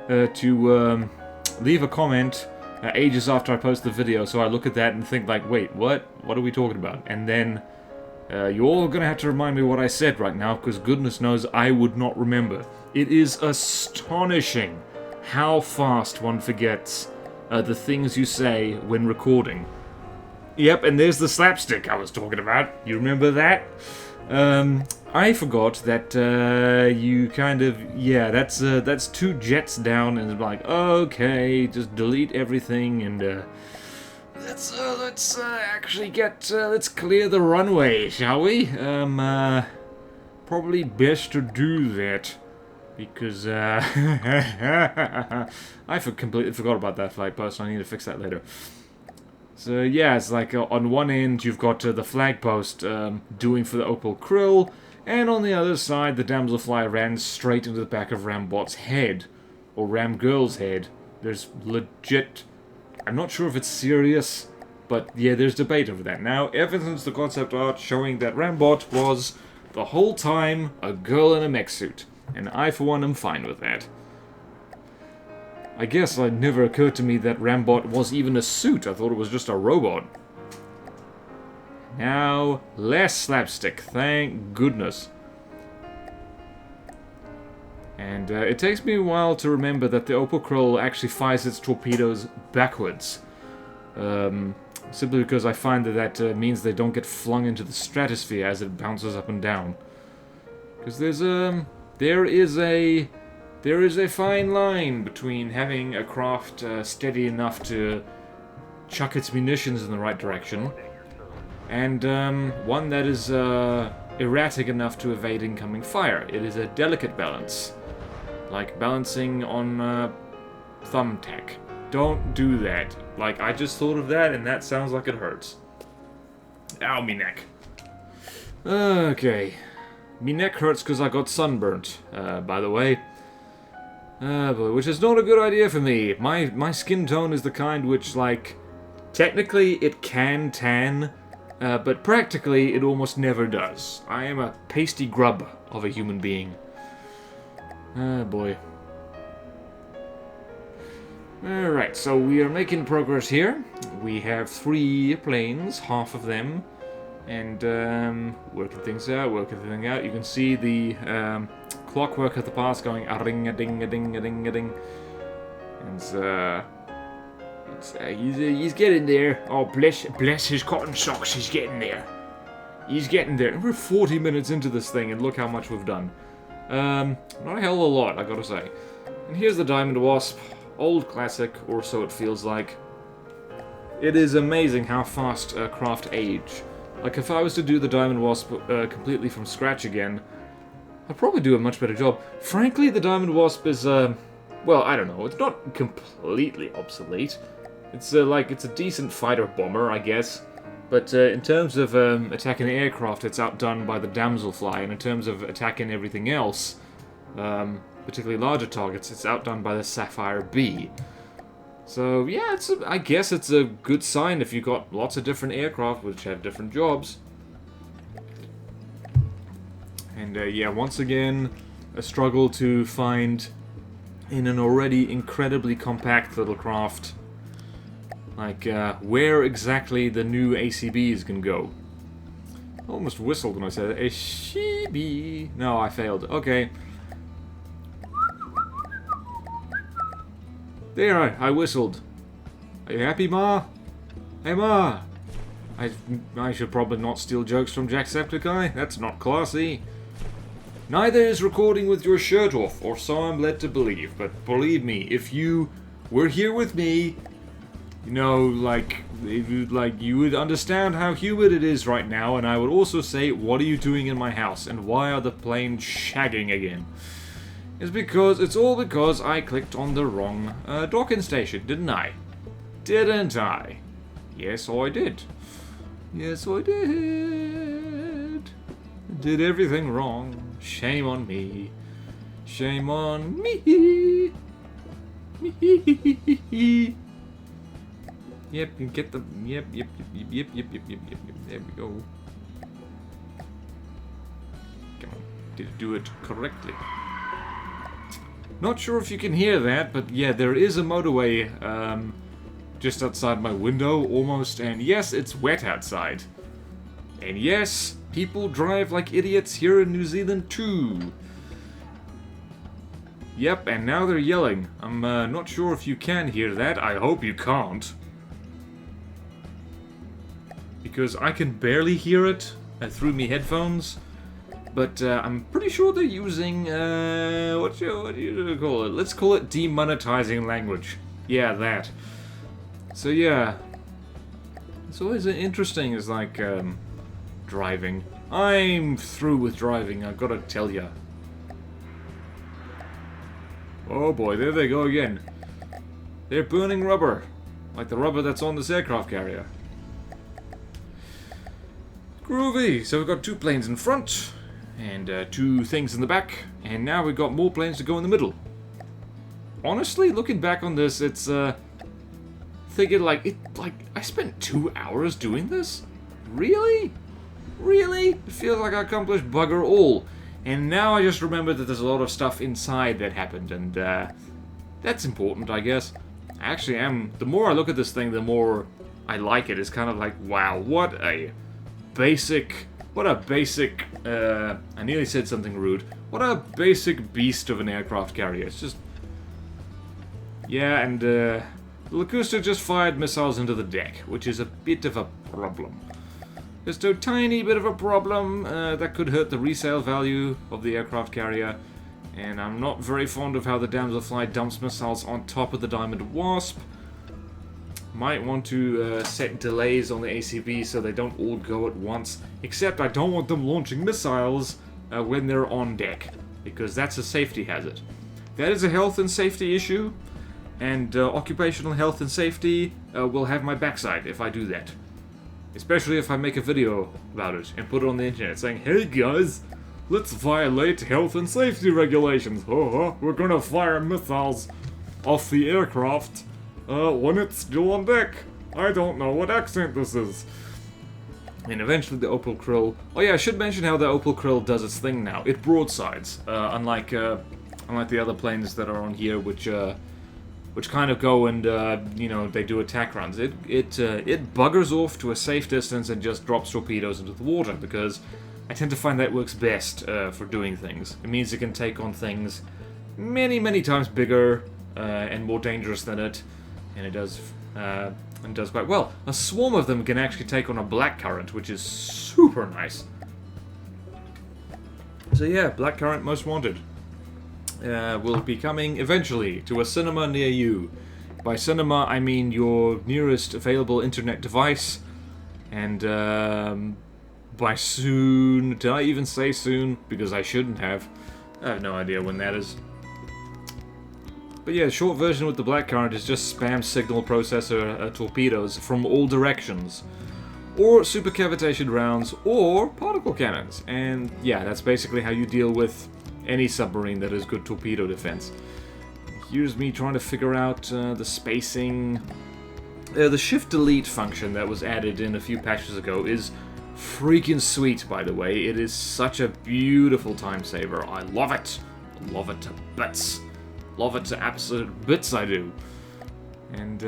to leave a comment ages after I post the video, so I look at that and think like, wait, what? What are we talking about? And then you're all gonna have to remind me what I said right now, because goodness knows I would not remember. It is astonishing how fast one forgets the things you say when recording. Yep, and there's the slapstick I was talking about. You remember that? I forgot that you kind of... yeah, that's 2 jets down, and it's like, okay, just delete everything, and let's actually get... let's clear the runway, shall we? Probably best to do that, because I completely forgot about that flight post. I need to fix that later. So yeah, it's like on one end you've got the flag post doing for the Opal Krill, and on the other side the Damselfly ran straight into the back of Rambot's head, or Ramgirl's head. There's legit... I'm not sure if it's serious, but yeah, there's debate over that. Now, ever since the concept art showing that Rambot was the whole time a girl in a mech suit, and I for one am fine with that. I guess it never occurred to me that Rambot was even a suit. I thought it was just a robot. Now, less slapstick, thank goodness. And it takes me a while to remember that the Opal Krill actually fires its torpedoes backwards. Simply because I find that means they don't get flung into the stratosphere as it bounces up and down. Because there is a fine line between having a craft steady enough to chuck its munitions in the right direction, and one that is erratic enough to evade incoming fire. It is a delicate balance, like balancing on thumbtack. Don't do that. Like, I just thought of that, and that sounds like it hurts. Ow, me neck. Okay. Me neck hurts because I got sunburnt, by the way. Boy, which is not a good idea for me. My skin tone is the kind which, like, technically it can tan, but practically it almost never does. I am a pasty grub of a human being. Boy. Alright, so we are making progress here. We have 3 planes, half of them. And, working things out. You can see the, clockwork at the pass going a-ring-a-ding-a-ding-a-ding-a-ding. And, he's getting there. Oh, bless his cotton socks, he's getting there. He's getting there. And we're 40 minutes into this thing, and look how much we've done. Not a hell of a lot, I gotta say. And here's the Diamond Wasp. Old classic, or so it feels like. It is amazing how fast craft age. Like, if I was to do the Diamond Wasp completely from scratch again, I'd probably do a much better job. Frankly, the Diamond Wasp is, well, I don't know, it's not completely obsolete. It's, it's a decent fighter-bomber, I guess. But in terms of attacking aircraft, it's outdone by the Damselfly, and in terms of attacking everything else, particularly larger targets, it's outdone by the Sapphire Bee. So, yeah, I guess it's a good sign if you've got lots of different aircraft which have different jobs. And, yeah, once again, a struggle to find in an already incredibly compact little craft, like, where exactly the new ACBs can go. I almost whistled when I said ACB. No, I failed. Okay. There, I whistled. Are you happy, Ma? Hey, Ma! I should probably not steal jokes from Jacksepticeye. That's not classy. Neither is recording with your shirt off, or so I'm led to believe. But believe me, if you were here with me, you know, you would understand how humid it is right now, and I would also say, what are you doing in my house, and why are the planes shagging again? It's all because I clicked on the wrong docking station, didn't I? Didn't I? Yes, I did. Yes, I did. Did everything wrong. Shame on me. Shame on me. Yep, you get the... Yep. There we go. Come on. Did it do it correctly? Not sure if you can hear that, but yeah, there is a motorway just outside my window, almost, and yes, it's wet outside. And yes, people drive like idiots here in New Zealand too. Yep, and now they're yelling. I'm not sure if you can hear that. I hope you can't. Because I can barely hear it through me headphones. But I'm pretty sure they're using, what do you call it? Let's call it demonetizing language. Yeah, that. So yeah. It's always interesting, is like, driving. I'm through with driving, I've got to tell ya. Oh boy, there they go again. They're burning rubber. Like the rubber that's on this aircraft carrier. Groovy! So we've got 2 planes in front. And 2 things in the back, and now we've got more planes to go in the middle. Honestly, looking back on this, it's thinking I spent 2 hours doing this? Really? Really? It feels like I accomplished bugger all. And now I just remember that there's a lot of stuff inside that happened, and that's important, I guess. Actually, the more I look at this thing, the more I like it. It's kind of like, wow, what a basic, I nearly said something rude. What a basic beast of an aircraft carrier. It's just... Yeah, and the Locusta just fired missiles into the deck, which is a bit of a problem. Just a tiny bit of a problem that could hurt the resale value of the aircraft carrier. And I'm not very fond of how the Damselfly dumps missiles on top of the Diamond Wasp. Might want to set delays on the ACB so they don't all go at once. Except I don't want them launching missiles when they're on deck, because that's a safety hazard. That is a health and safety issue, and occupational health and safety will have my backside if I do that. Especially if I make a video about it and put it on the internet saying, "Hey guys, let's violate health and safety regulations. We're gonna fire missiles off the aircraft when it's still on deck. I don't know what accent this is." And eventually the Opal Krill... Oh yeah, I should mention how the Opal Krill does its thing now. It broadsides, unlike the other planes that are on here, which kind of go and, you know, they do attack runs. It buggers off to a safe distance and just drops torpedoes into the water, because I tend to find that works best for doing things. It means it can take on things many, many times bigger and more dangerous than it, and it does quite well. A swarm of them can actually take on a blackcurrant, which is super nice. So yeah, blackcurrant most wanted. Will be coming eventually to a cinema near you. By cinema, I mean your nearest available internet device. And by soon, did I even say soon? Because I shouldn't have. I have no idea when that is. But yeah, the short version with the blackcurrant is just spam signal processor torpedoes from all directions. Or supercavitation rounds, or particle cannons. And yeah, that's basically how you deal with any submarine that has good torpedo defense. Here's me trying to figure out the spacing. The shift-delete function that was added in a few patches ago is freaking sweet, by the way. It is such a beautiful time saver. I love it. I love it to bits. Love it to absolute bits, I do. And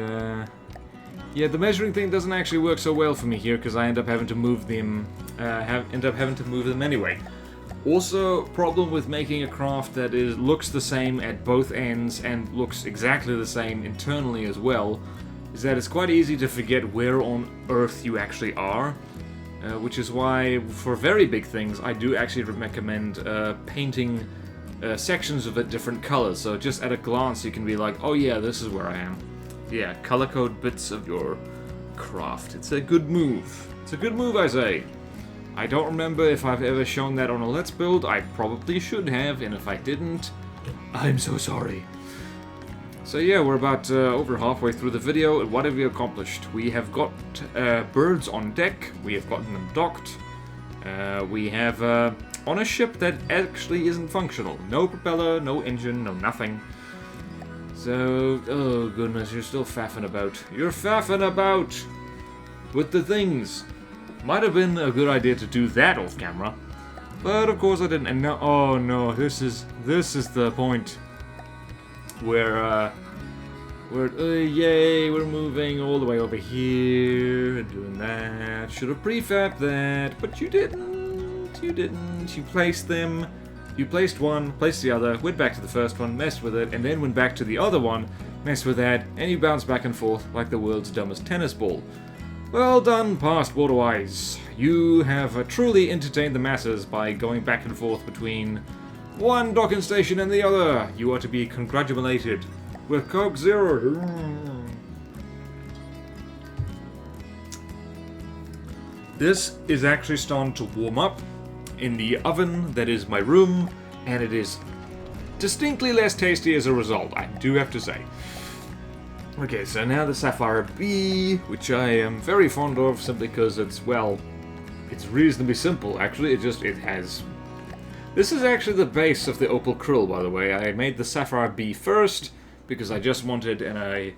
yeah, the measuring thing doesn't actually work so well for me here, because I end up having to move them. Anyway. Also, problem with making a craft that looks the same at both ends and looks exactly the same internally as well, is that it's quite easy to forget where on Earth you actually are. Which is why, for very big things, I do actually recommend painting sections of it different colors. So just at a glance you can be like, oh yeah, this is where I am. Yeah, color code bits of your craft. It's a good move. It's a good move, I say. I don't remember if I've ever shown that on a Let's Build. I probably should have, and if I didn't, I'm so sorry. So yeah, we're about over halfway through the video, and what have we accomplished? We have got birds on deck, we have gotten them docked, we have on a ship that actually isn't functional. No propeller, no engine, no nothing. So, oh goodness, you're still faffing about. You're faffing about with the things. Might have been a good idea to do that off camera, but of course I didn't. And now, oh no, this is the point where yay, we're moving all the way over here and doing that. Should have prefabbed that, but you didn't. You didn't. You placed them. You placed one, placed the other, went back to the first one, messed with it, and then went back to the other one, messed with that, and you bounce back and forth like the world's dumbest tennis ball. Well done, past BorderWise. You have truly entertained the masses by going back and forth between one docking station and the other. You are to be congratulated with Coke Zero. This is actually starting to warm up in the oven that is my room, and it is distinctly less tasty as a result, I do have to say. Okay, so now the Sapphire B, which I am very fond of simply because it's reasonably simple, actually. It has... This is actually the base of the Opal Krill, by the way. I made the Sapphire B first because I just wanted a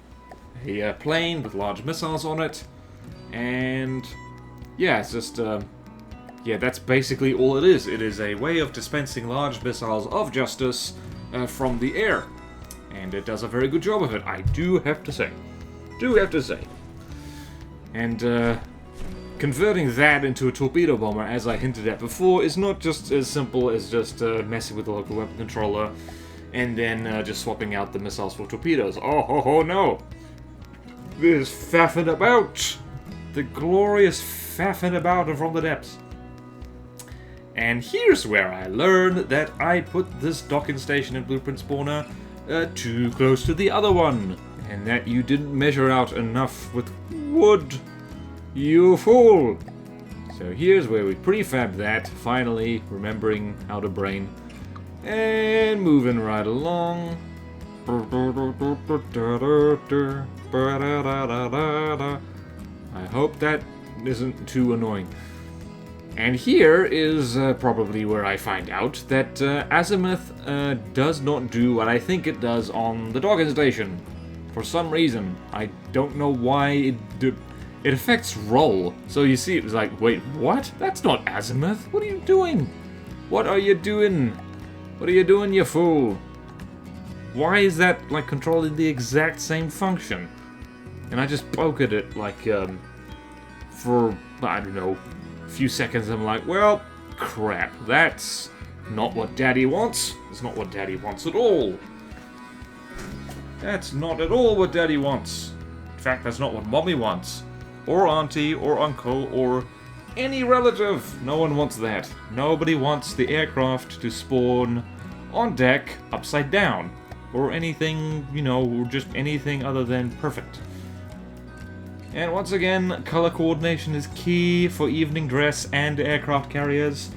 plane with large missiles on it, and yeah, it's just... yeah, that's basically all it is. It is a way of dispensing large missiles of justice from the air. And it does a very good job of it, I do have to say. And converting that into a torpedo bomber, as I hinted at before, is not just as simple as just messing with the local weapon controller and then just swapping out the missiles for torpedoes. Oh no! This faffing about! The glorious faffing about from the depths. And here's where I learned that I put this docking station and blueprint spawner too close to the other one, and that you didn't measure out enough with wood. You fool! So here's where we prefab that, finally remembering how to brain, and moving right along. I hope that isn't too annoying. And here is probably where I find out that Azimuth does not do what I think it does on the docking station. For some reason. I don't know why it affects roll. So you see, it was like, wait, what? That's not Azimuth. What are you doing? What are you doing? What are you doing, you fool? Why is that, like, controlling the exact same function? And I just poke at it, like, for, I don't know, a few seconds. I'm like, well, crap. That's not what Daddy wants. It's not what Daddy wants at all. That's not at all what Daddy wants. In fact, that's not what Mommy wants. Or Auntie, or Uncle, or any relative. No one wants that. Nobody wants the aircraft to spawn on deck upside down. Or anything, you know, or just anything other than perfect. And once again, color coordination is key for evening dress and aircraft carriers.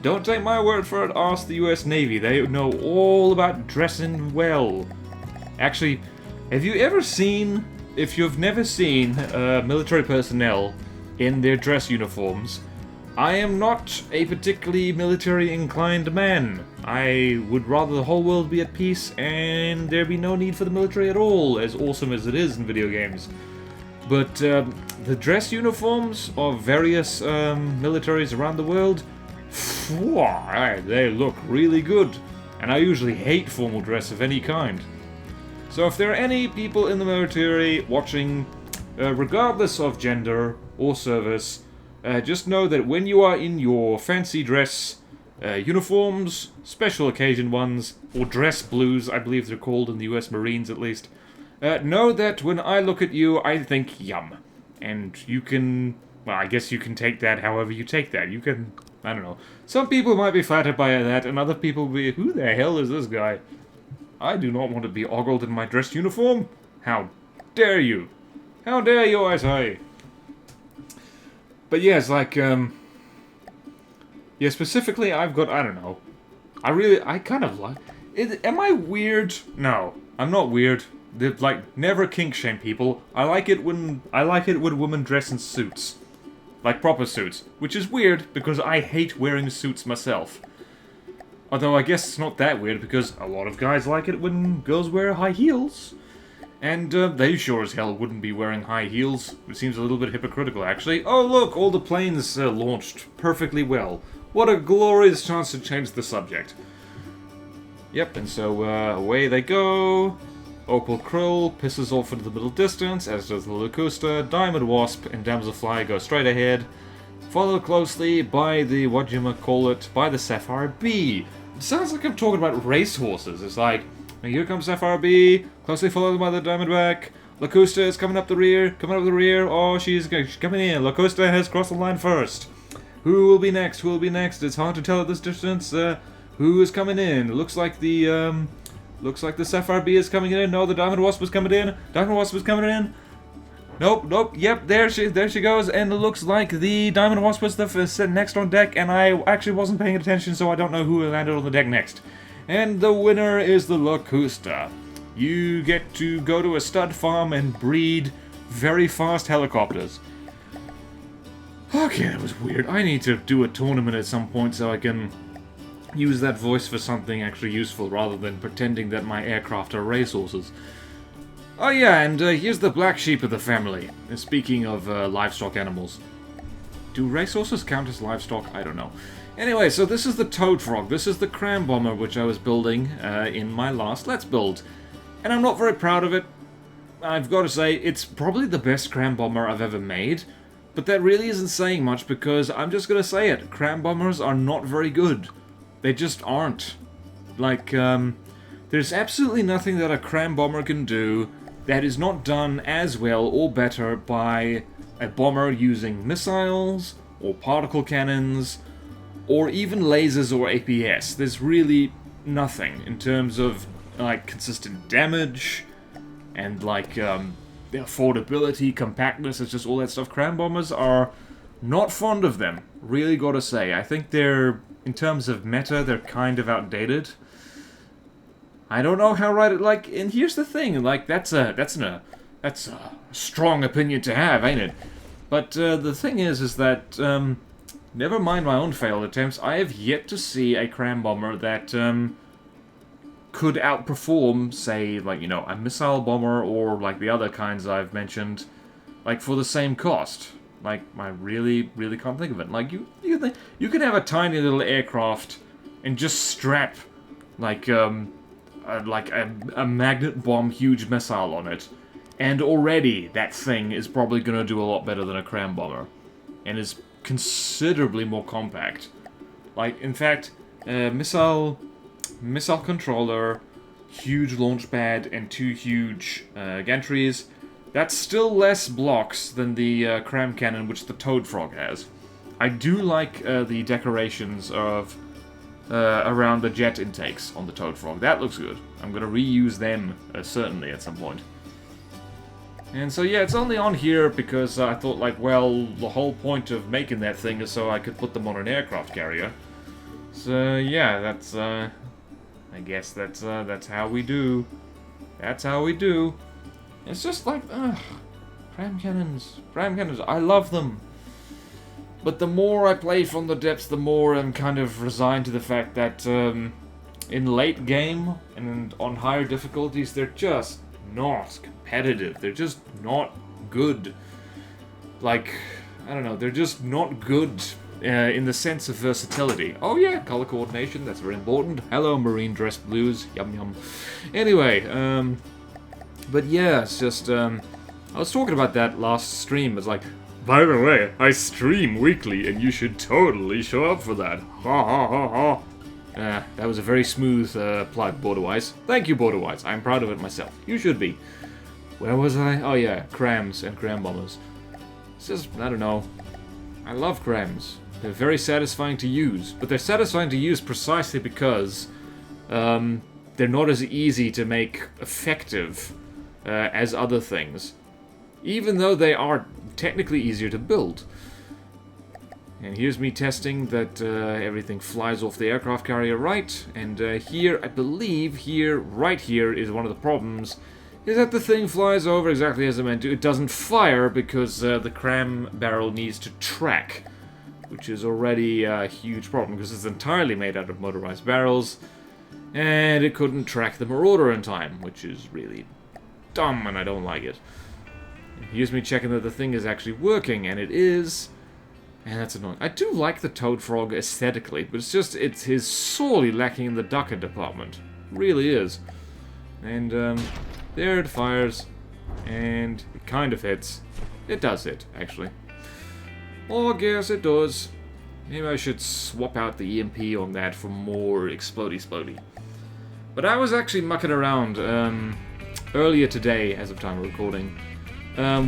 Don't take my word for it, ask the US Navy. They know all about dressing well. Actually, have you ever seen, if you've never seen military personnel in their dress uniforms, I am not a particularly military-inclined man. I would rather the whole world be at peace and there be no need for the military at all, as awesome as it is in video games. But the dress uniforms of various militaries around the world, they look really good. And I usually hate formal dress of any kind. So if there are any people in the military watching, regardless of gender or service, just know that when you are in your fancy dress uniforms, special occasion ones, or dress blues, I believe they're called in the US Marines at least, know that when I look at you, I think yum. And you can, well, I guess you can take that however you take that. You can, I don't know. Some people might be flattered by that, and other people will be, who the hell is this guy? I do not want to be ogled in my dress uniform. How dare you? How dare you, I say? But yes, like, yeah, specifically, I've got, I don't know. I kind of like, am I weird? No, I'm not weird. They're, like, never kink shame people. I like it when women dress in suits. Like proper suits. Which is weird, because I hate wearing suits myself. Although I guess it's not that weird, because a lot of guys like it when girls wear high heels. And they sure as hell wouldn't be wearing high heels. It seems a little bit hypocritical, actually. Oh look, all the planes launched perfectly well. What a glorious chance to change the subject. Yep, and so away they go. Opal Krill pisses off into the middle distance, as does the Locusta. Diamond Wasp and Damselfly go straight ahead. Followed closely by the, by the Sapphire Bee. It sounds like I'm talking about racehorses. It's like, here comes Sapphire Bee, closely followed by the Diamondback. Locusta is coming up the rear, Oh, she's coming in. Locusta has crossed the line first. Who will be next? Who will be next? It's hard to tell at this distance. Who is coming in? Looks like the Sapphire Bee is coming in. No, the Diamond Wasp is coming in. Diamond Wasp is coming in. Nope, yep, there she goes, and it looks like the Diamond Wasp was the next on deck, and I actually wasn't paying attention, so I don't know who landed on the deck next. And the winner is the Locusta. You get to go to a stud farm and breed very fast helicopters. Okay, that was weird. I need to do a tournament at some point so I can use that voice for something actually useful, rather than pretending that my aircraft are racehorses. Oh yeah, and here's the black sheep of the family. Speaking of livestock animals. Do racehorses count as livestock? I don't know. Anyway, so this is the Toad Frog. This is the Cram Bomber which I was building in my last Let's Build. And I'm not very proud of it. I've got to say, it's probably the best Cram Bomber I've ever made. But that really isn't saying much, because I'm just going to say it. Cram Bombers are not very good. They just aren't. Like, there's absolutely nothing that a Cram Bomber can do that is not done as well or better by a bomber using missiles, or particle cannons, or even lasers or APS. There's really nothing in terms of, like, consistent damage, and, like, the affordability, compactness, it's just all that stuff. Cram Bombers are not fond of them, really gotta say. I think they're, in terms of meta, they're kind of outdated. I don't know how right it, like, and here's the thing, like, that's a strong opinion to have, ain't it? But the thing is that, never mind my own failed attempts, I have yet to see a cram bomber that could outperform, say, like, you know, a missile bomber or like the other kinds I've mentioned, like for the same cost. Like, I really can't think of it. Like, you can have a tiny little aircraft and just strap like a magnet bomb huge missile on it, and already that thing is probably going to do a lot better than a cram bomber, and is considerably more compact. Like, in fact, missile controller, huge launch pad, and 2 huge gantries. That's still less blocks than the cram cannon which the Toad Frog has. I do like the decorations of around the jet intakes on the Toad Frog. That looks good. I'm going to reuse them, certainly, at some point. And so, yeah, it's only on here because I thought, like, well, the whole point of making that thing is so I could put them on an aircraft carrier. So, yeah, that's, I guess that's how we do. That's how we do. It's just like, cram cannons. Cram cannons, I love them. But the more I play From the Depths, the more I'm kind of resigned to the fact that, in late game, and on higher difficulties, they're just not competitive. They're just not good. Like, I don't know, they're just not good in the sense of versatility. Oh yeah, color coordination, that's very important. Hello, Marine Dress Blues, yum yum. Anyway, but yeah, it's just, I was talking about that last stream. It's like, by the way, I stream weekly and you should totally show up for that. Ha ha ha ha. That was a very smooth plug, BorderWise. Thank you, BorderWise. I'm proud of it myself. You should be. Where was I? Oh yeah, crams and cram bombers. It's just, I don't know. I love crams. They're very satisfying to use. But they're satisfying to use precisely because they're not as easy to make effective as other things. Even though they are technically easier to build. And here's me testing that everything flies off the aircraft carrier right. And here, I believe, right here, is one of the problems. Is that the thing flies over exactly as it meant to. It doesn't fire because the cram barrel needs to track. Which is already a huge problem because it's entirely made out of motorized barrels. And it couldn't track the Marauder in time, which is really dumb and I don't like it. And here's me checking that the thing is actually working, and it is. And that's annoying. I do like the Toad Frog aesthetically, but it's his sorely lacking in the ducker department. Really is. And, there it fires. And it kind of hits. It does hit, actually. Oh, I guess it does. Maybe I should swap out the EMP on that for more explodey. But I was actually mucking around, earlier today, as of time of recording,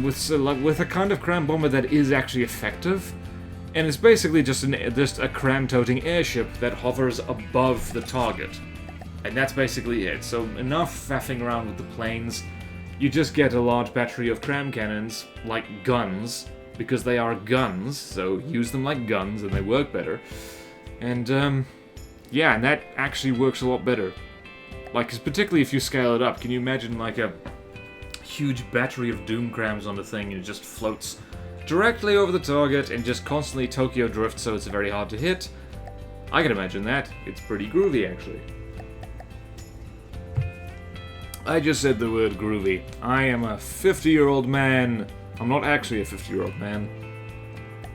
with a kind of cram bomber that is actually effective. And it's basically just a cram-toting airship that hovers above the target. And that's basically it. So enough faffing around with the planes. You just get a large battery of cram cannons, like guns, because they are guns, so use them like guns and they work better. And, yeah, and that actually works a lot better. Like, 'cause particularly if you scale it up, can you imagine, like, a huge battery of doom crams on the thing and it just floats directly over the target and just constantly Tokyo drifts, so it's very hard to hit? I can imagine that. It's pretty groovy, actually. I just said the word groovy. I am a 50-year-old man. I'm not actually a 50-year-old man.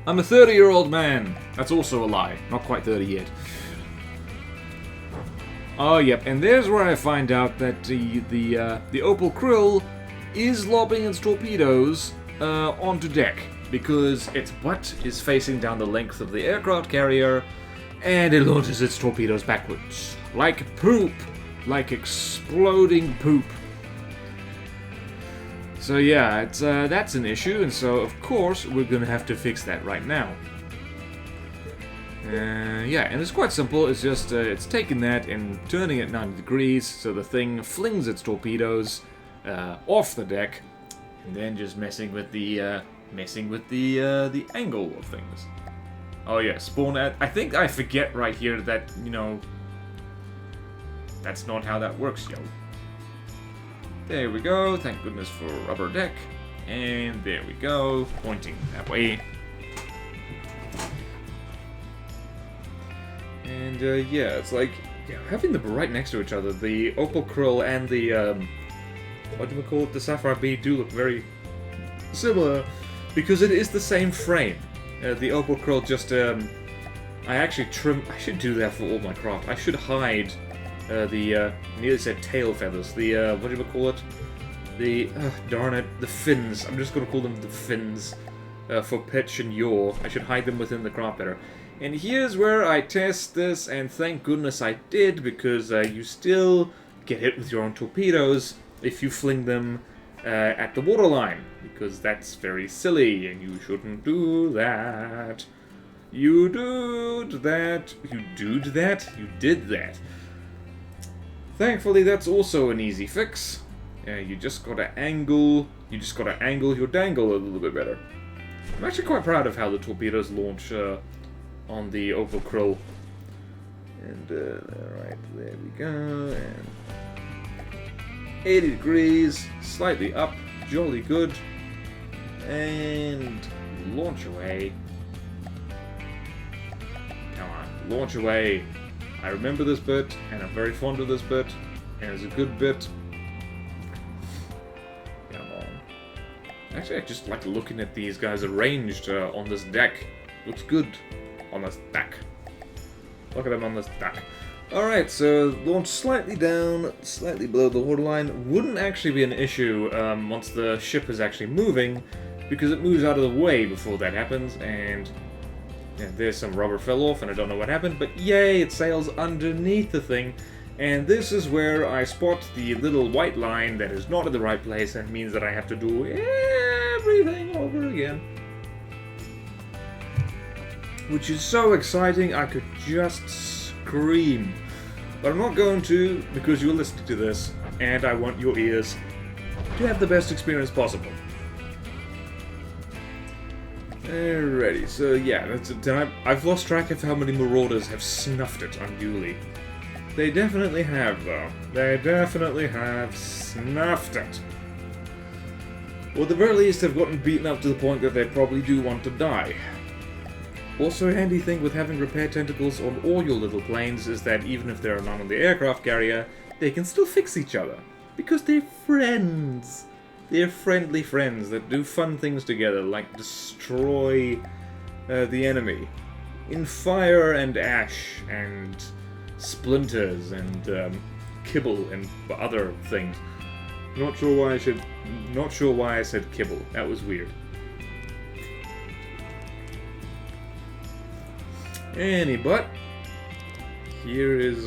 I'm a 30-year-old man. That's also a lie. Not quite 30 yet. Oh, yep. And there's where I find out that the Opal Krill is lobbing its torpedoes onto deck, because its butt is facing down the length of the aircraft carrier, and it launches its torpedoes backwards. Like poop. Like exploding poop. So yeah, that's an issue, and so of course we're gonna have to fix that right now. Yeah, and it's quite simple. It's just it's taking that and turning it 90 degrees so the thing flings its torpedoes off the deck, and then just messing with the angle of things. Oh yeah, spawn at. I think I forget right here that, you know, that's not how that works, yo. There we go. Thank goodness for rubber deck. And there we go, pointing that way. And yeah, it's like having them right next to each other. The opal krill and the what do we call it? The sapphire bead do look very similar because it is the same frame. The opal krill just I actually trim. I should do that for all my craft. I should hide the nearly said tail feathers. The what do we call it? The darn it, the fins. I'm just gonna call them the fins for pitch and yaw. I should hide them within the craft better. And here's where I test this, and thank goodness I did, because you still get hit with your own torpedoes if you fling them at the waterline, because that's very silly, and you shouldn't do that. You did that. You did that? You did that. Thankfully, that's also an easy fix. You just gotta angle. You just gotta angle your dangle a little bit better. I'm actually quite proud of how the torpedoes launch on the opal krill. And alright, there we go. And 80 degrees, slightly up, jolly good. And launch away. Come on, launch away. I remember this bit, and I'm very fond of this bit, and it's a good bit. Come on. Actually, I just like looking at these guys arranged on this deck. Looks good on this deck. Look at them on this deck. Alright, so launch slightly down, slightly below the waterline. Wouldn't actually be an issue once the ship is actually moving, because it moves out of the way before that happens, and yeah, there's some rubber fell off and I don't know what happened, but yay, it sails underneath the thing. And this is where I spot the little white line that is not in the right place and means that I have to do everything over again. Which is so exciting, I could just scream. But I'm not going to, because you're listening to this, and I want your ears to have the best experience possible. Alrighty, so yeah, that's it. I've lost track of how many marauders have snuffed it unduly. They definitely have, though. They definitely have snuffed it. Or at the very least have gotten beaten up to the point that they probably do want to die. Also, a handy thing with having repair tentacles on all your little planes is that even if there are none on the aircraft carrier, they can still fix each other. Because they're friends. They're friendly friends that do fun things together, like destroy the enemy. In fire and ash and splinters and kibble and other things. Not sure why I said kibble. That was weird. But here is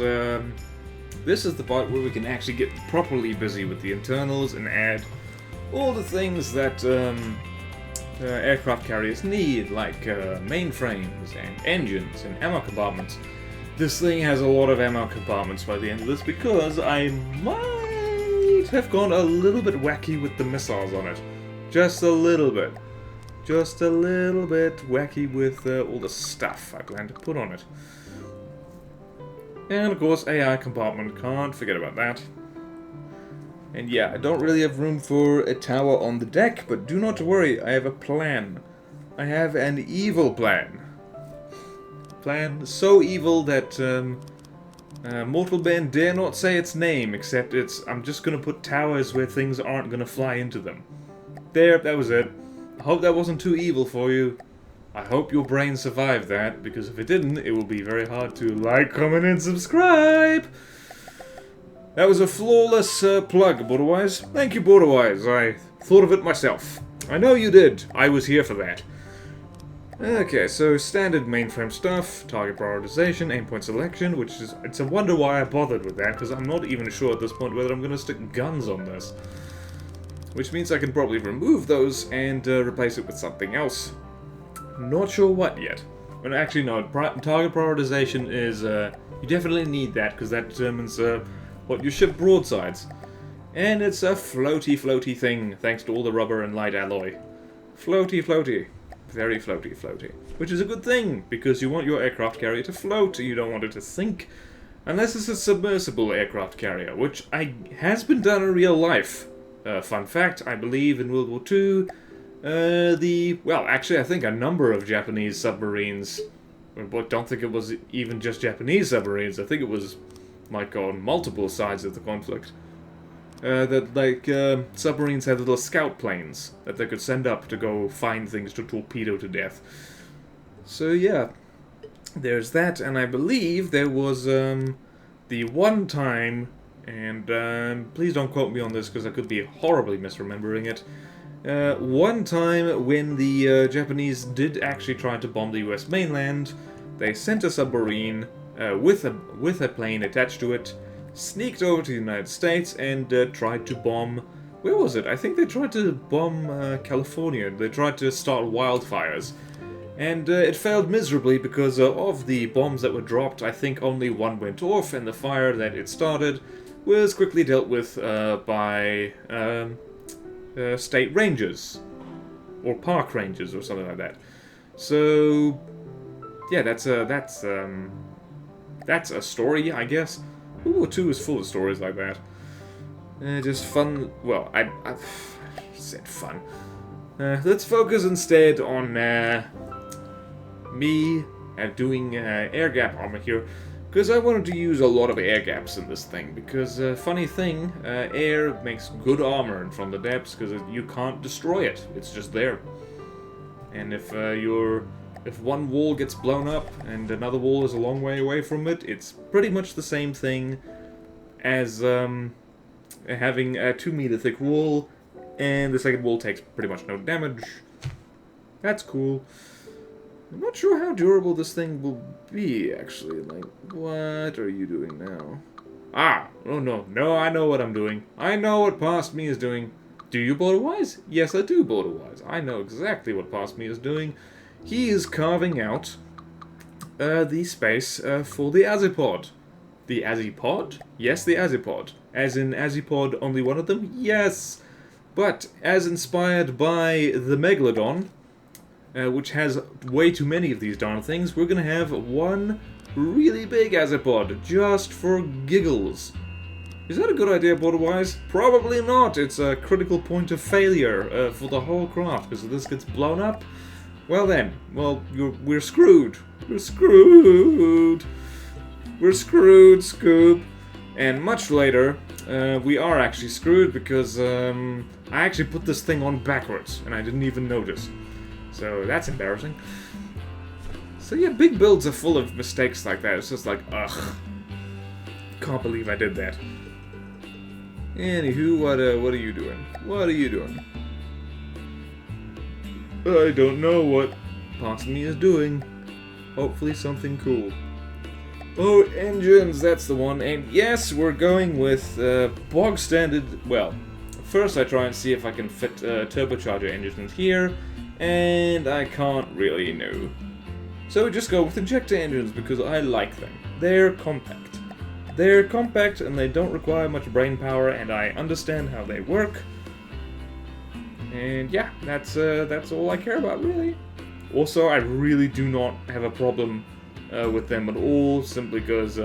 this is the part where we can actually get properly busy with the internals and add all the things that aircraft carriers need, like mainframes and engines and ammo compartments. This thing has a lot of ammo compartments by the end of this because I might have gone a little bit wacky with the missiles on it. Just a little bit. Just a little bit wacky with all the stuff I plan to put on it. And of course, AI compartment, can't forget about that. And yeah, I don't really have room for a tower on the deck, but do not worry, I have a plan. I have an evil plan. Plan so evil that mortal men dare not say its name, except I'm just gonna put towers where things aren't gonna fly into them. There, that was it. I hope that wasn't too evil for you. I hope your brain survived that, because if it didn't, it will be very hard to like, comment, and subscribe! That was a flawless plug, BorderWise. Thank you, BorderWise. I thought of it myself. I know you did. I was here for that. Okay, so standard mainframe stuff, target prioritization, aim point selection, which is, it's a wonder why I bothered with that, because I'm not even sure at this point whether I'm going to stick guns on this. Which means I can probably remove those and replace it with something else. Not sure what yet. Well, actually, no. Target prioritization is, you definitely need that, because that determines what you ship broadsides. And it's a floaty thing, thanks to all the rubber and light alloy. Floaty. Very floaty. Which is a good thing, because you want your aircraft carrier to float, you don't want it to sink. Unless it's a submersible aircraft carrier, which has been done in real life. Fun fact, I believe in World War II, well, actually, I think a number of Japanese submarines, but don't think it was even just Japanese submarines, I think it was, like, on multiple sides of the conflict. Submarines had little scout planes that they could send up to go find things to torpedo to death. So, yeah, there's that, and I believe there was, the one time, and, please don't quote me on this because I could be horribly misremembering it, one time when the Japanese did actually try to bomb the US mainland, they sent a submarine with a plane attached to it, sneaked over to the United States, and tried to bomb... Where was it? I think they tried to bomb California. They tried to start wildfires. And it failed miserably because of the bombs that were dropped. I think only one went off, and the fire that it started was quickly dealt with by state rangers. Or park rangers, or something like that. So... yeah, that's a story, I guess. World War II is full of stories like that. Just fun... well, I said fun. Let's focus instead on me doing air gap armor here. Because I wanted to use a lot of air gaps in this thing. Because, funny thing, air makes good armor from the depths because you can't destroy it. It's just there. And if one wall gets blown up and another wall is a long way away from it, it's pretty much the same thing as having a 2-meter thick wall, and the second wall takes pretty much no damage. That's cool. I'm not sure how durable this thing will be, actually. Like, what are you doing now? Ah! Oh no, I know what I'm doing. I know what Past Me is doing. Do you, BorderWise? Yes, I do, BorderWise. I know exactly what Past Me is doing. He is carving out the space for the Azipod. The Azipod? Yes, the Azipod. As in Azipod, only one of them? Yes! But, as inspired by the Megalodon, which has way too many of these darn things, we're gonna have one really big Azipod, just for giggles. Is that a good idea, BorderWise? Probably not! It's a critical point of failure for the whole craft, because if this gets blown up, well then, we're screwed. We're screwed. We're screwed, Scoob. And much later, we are actually screwed because I actually put this thing on backwards and I didn't even notice. So that's embarrassing. So yeah, big builds are full of mistakes like that. It's just like, ugh. Can't believe I did that. Anywho, what are you doing? What are you doing? I don't know what Past Me is doing. Hopefully something cool. Oh, engines, that's the one. And yes, we're going with bog standard... well, first I try and see if I can fit turbocharger engines here, and I can't really know. So we just go with injector engines because I like them. They're compact. They're compact and they don't require much brain power, and I understand how they work. And yeah, that's all I care about, really. Also, I really do not have a problem with them at all, simply because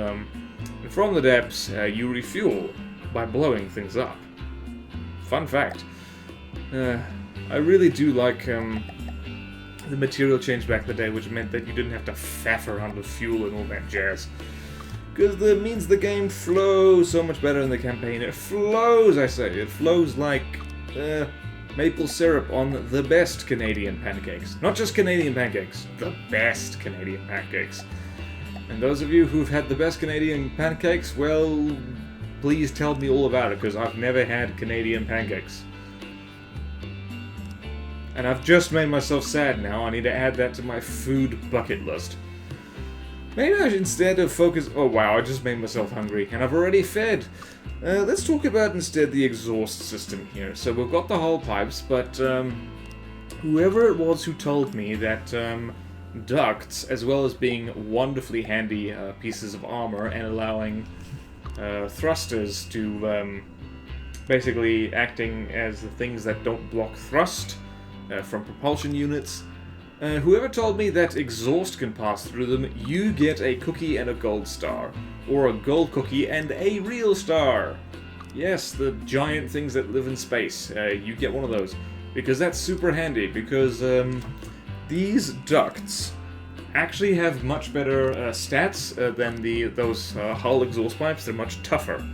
from the depths, you refuel by blowing things up. Fun fact. I really do like the material change back in the day, which meant that you didn't have to faff around with fuel and all that jazz. Because that means the game flows so much better in the campaign. It flows, I say. It flows like maple syrup on the best Canadian pancakes. Not just Canadian pancakes, the best Canadian pancakes. And those of you who've had the best Canadian pancakes, well, please tell me all about it, because I've never had Canadian pancakes. And I've just made myself sad now. I need to add that to my food bucket list. Maybe I should, instead of focus... oh wow, I just made myself hungry, and I've already fed. Let's talk about instead the exhaust system here. So we've got the hull pipes, but whoever it was who told me that ducts, as well as being wonderfully handy pieces of armor and allowing thrusters to basically acting as the things that don't block thrust from propulsion units, whoever told me that exhaust can pass through them, you get a cookie and a gold star. Or a gold cookie and a real star. Yes, the giant things that live in space. You get one of those. Because that's super handy, because these ducts actually have much better stats than those hull exhaust pipes. They're much tougher.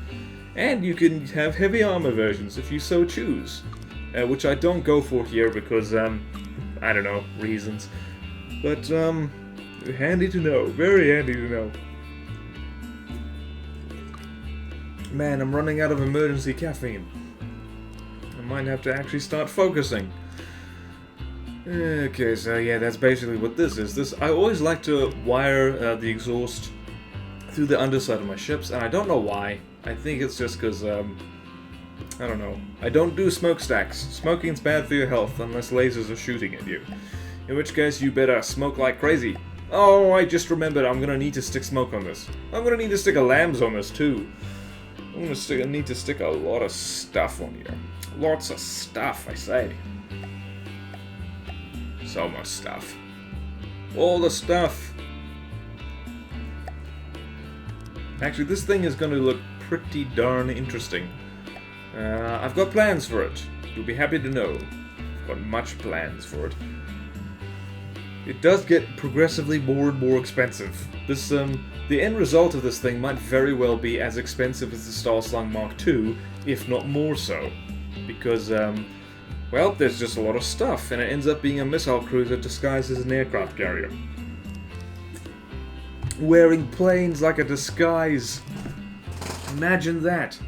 And you can have heavy armor versions if you so choose. Which I don't go for here because, I don't know, reasons. But, handy to know. Very handy to know. Man, I'm running out of emergency caffeine. I might have to actually start focusing. Okay, so yeah, that's basically what this is. I always like to wire the exhaust through the underside of my ships, and I don't know why. I think it's just because, I don't know. I don't do smokestacks. Smoking's bad for your health unless lasers are shooting at you. In which case, you better smoke like crazy. Oh, I just remembered I'm gonna need to stick smoke on this. I'm gonna need to stick a lambs on this too. I'm gonna need to stick a lot of stuff on here. Lots of stuff, I say. So much stuff. All the stuff. Actually, this thing is gonna look pretty darn interesting. I've got plans for it. You'll be happy to know. I've got much plans for it. It does get progressively more and more expensive. The end result of this thing might very well be as expensive as the Star Slung Mark II, if not more so. Because, well, there's just a lot of stuff, and it ends up being a missile cruiser disguised as an aircraft carrier. Wearing planes like a disguise. Imagine that.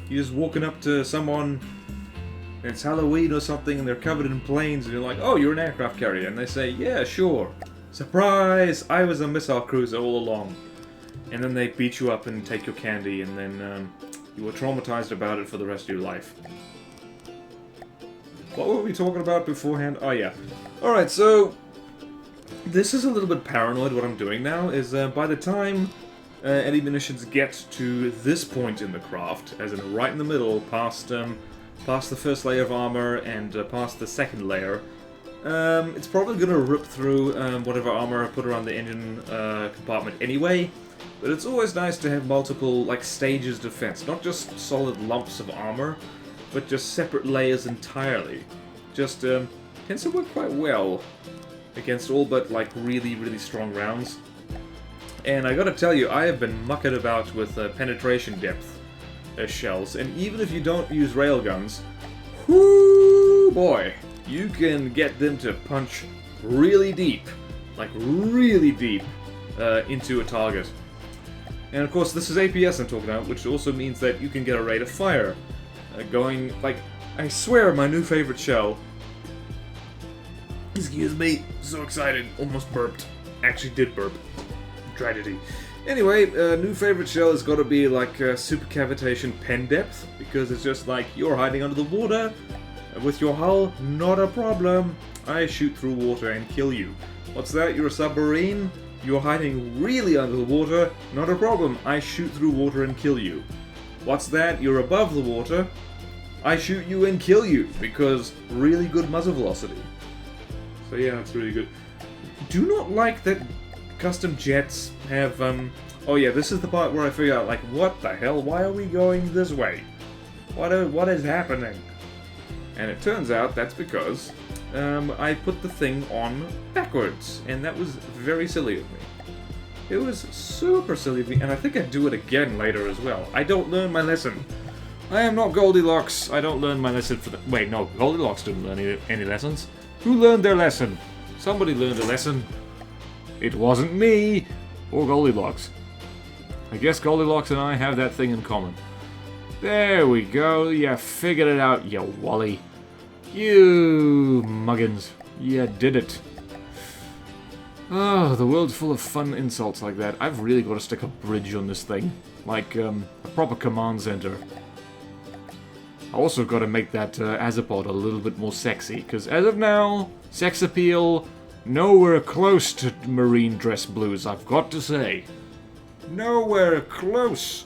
You're just walking up to someone, and it's Halloween or something, and they're covered in planes, and you're like, oh, you're an aircraft carrier. And they say, yeah, sure. Surprise! I was a missile cruiser all along. And then they beat you up and take your candy, and then you were traumatized about it for the rest of your life. What were we talking about beforehand? Oh, yeah. Alright, so this is a little bit paranoid what I'm doing now, is by the time any munitions get to this point in the craft, as in right in the middle, past the first layer of armor and past the second layer, it's probably going to rip through whatever armor I put around the engine compartment anyway, but it's always nice to have multiple like stages of defense, not just solid lumps of armor, but just separate layers entirely. Just tends to work quite well against all but like really, really strong rounds. And I gotta tell you, I have been mucking about with penetration depth shells, and even if you don't use railguns, whoo boy, you can get them to punch really deep, like really deep, into a target. And of course, this is APS I'm talking about, which also means that you can get a rate of fire going, like, I swear, my new favorite shell. Excuse me, so excited, almost burped. Actually did burp. Tragedy. Anyway, new favorite shell has got to be like super cavitation pen depth, because it's just like, you're hiding under the water, with your hull, not a problem. I shoot through water and kill you. What's that? You're a submarine? You're hiding really under the water, not a problem. I shoot through water and kill you. What's that? You're above the water. I shoot you and kill you, because really good muzzle velocity. So yeah, that's really good. Do not like that custom jets have, oh yeah, this is the part where I figure out, like, what the hell? Why are we going this way? What is happening? And it turns out that's because I put the thing on backwards, and that was very silly of me. It was super silly of me, and I think I'd do it again later as well. I don't learn my lesson. I am not Goldilocks. I don't learn my lesson for the... Wait, no, Goldilocks didn't learn any lessons. Who learned their lesson? Somebody learned a lesson. It wasn't me, or Goldilocks. I guess Goldilocks and I have that thing in common. There we go, you figured it out, you Wally. You muggins, you did it. Oh, the world's full of fun insults like that. I've really got to stick a bridge on this thing. Like, a proper command center. I also got to make that Azipod a little bit more sexy, because as of now, sex appeal, nowhere close to Marine Dress Blues, I've got to say. Nowhere close.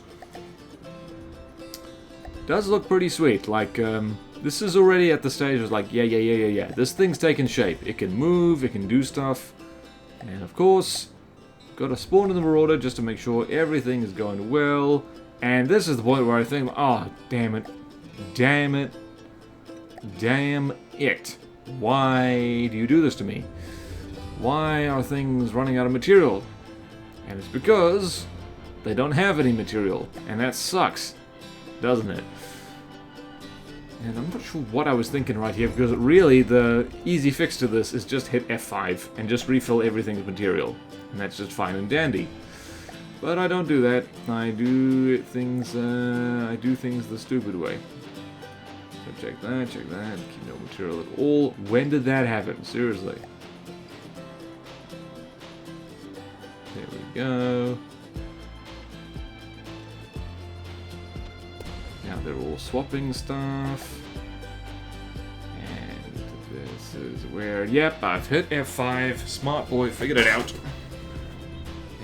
Does look pretty sweet, like, this is already at the stage of like, yeah, this thing's taking shape. It can move, it can do stuff, and of course, got to spawn in the Marauder just to make sure everything is going well. And this is the point where I think, oh, damn it. Damn it. Damn it. Why do you do this to me? Why are things running out of material? And it's because they don't have any material. And that sucks, doesn't it? And I'm not sure what I was thinking right here, because really the easy fix to this is just hit F5 and just refill everything with material. And that's just fine and dandy. But I don't do that. I do things the stupid way. So check that, keep no material at all. When did that happen? Seriously. There we go. Now they're all swapping stuff. And this is where, yep, I've hit F5. Smart boy figured it out.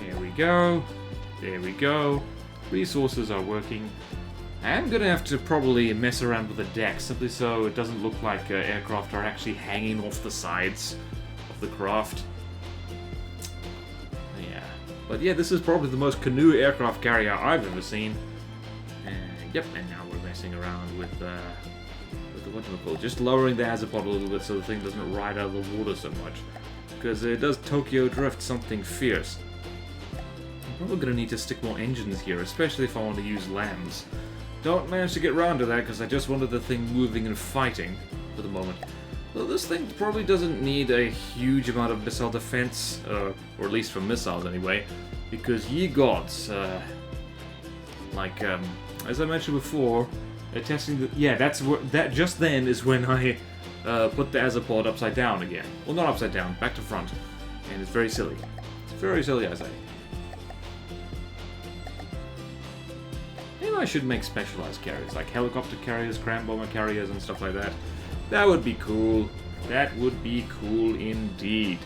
There we go. There we go. Resources are working. I am going to have to probably mess around with the deck, simply so it doesn't look like aircraft are actually hanging off the sides of the craft. Yeah. But yeah, this is probably the most Canoe aircraft carrier I've ever seen. Yep, and now we're messing around with the whatchamacallit, just lowering the hazard a little bit so the thing doesn't ride out of the water so much. Because it does Tokyo drift something fierce. I'm probably going to need to stick more engines here, especially if I want to use lambs. Don't manage to get around to that because I just wanted the thing moving and fighting for the moment. Well, this thing probably doesn't need a huge amount of missile defense, or at least for missiles anyway, because ye gods, as I mentioned before, testing the... Yeah, that just then is when I put the Azapod upside down again. Well, not upside down, back to front. And it's very silly. It's very silly, I say. Maybe I should make specialized carriers, like helicopter carriers, cram bomber carriers, and stuff like that. That would be cool. That would be cool indeed.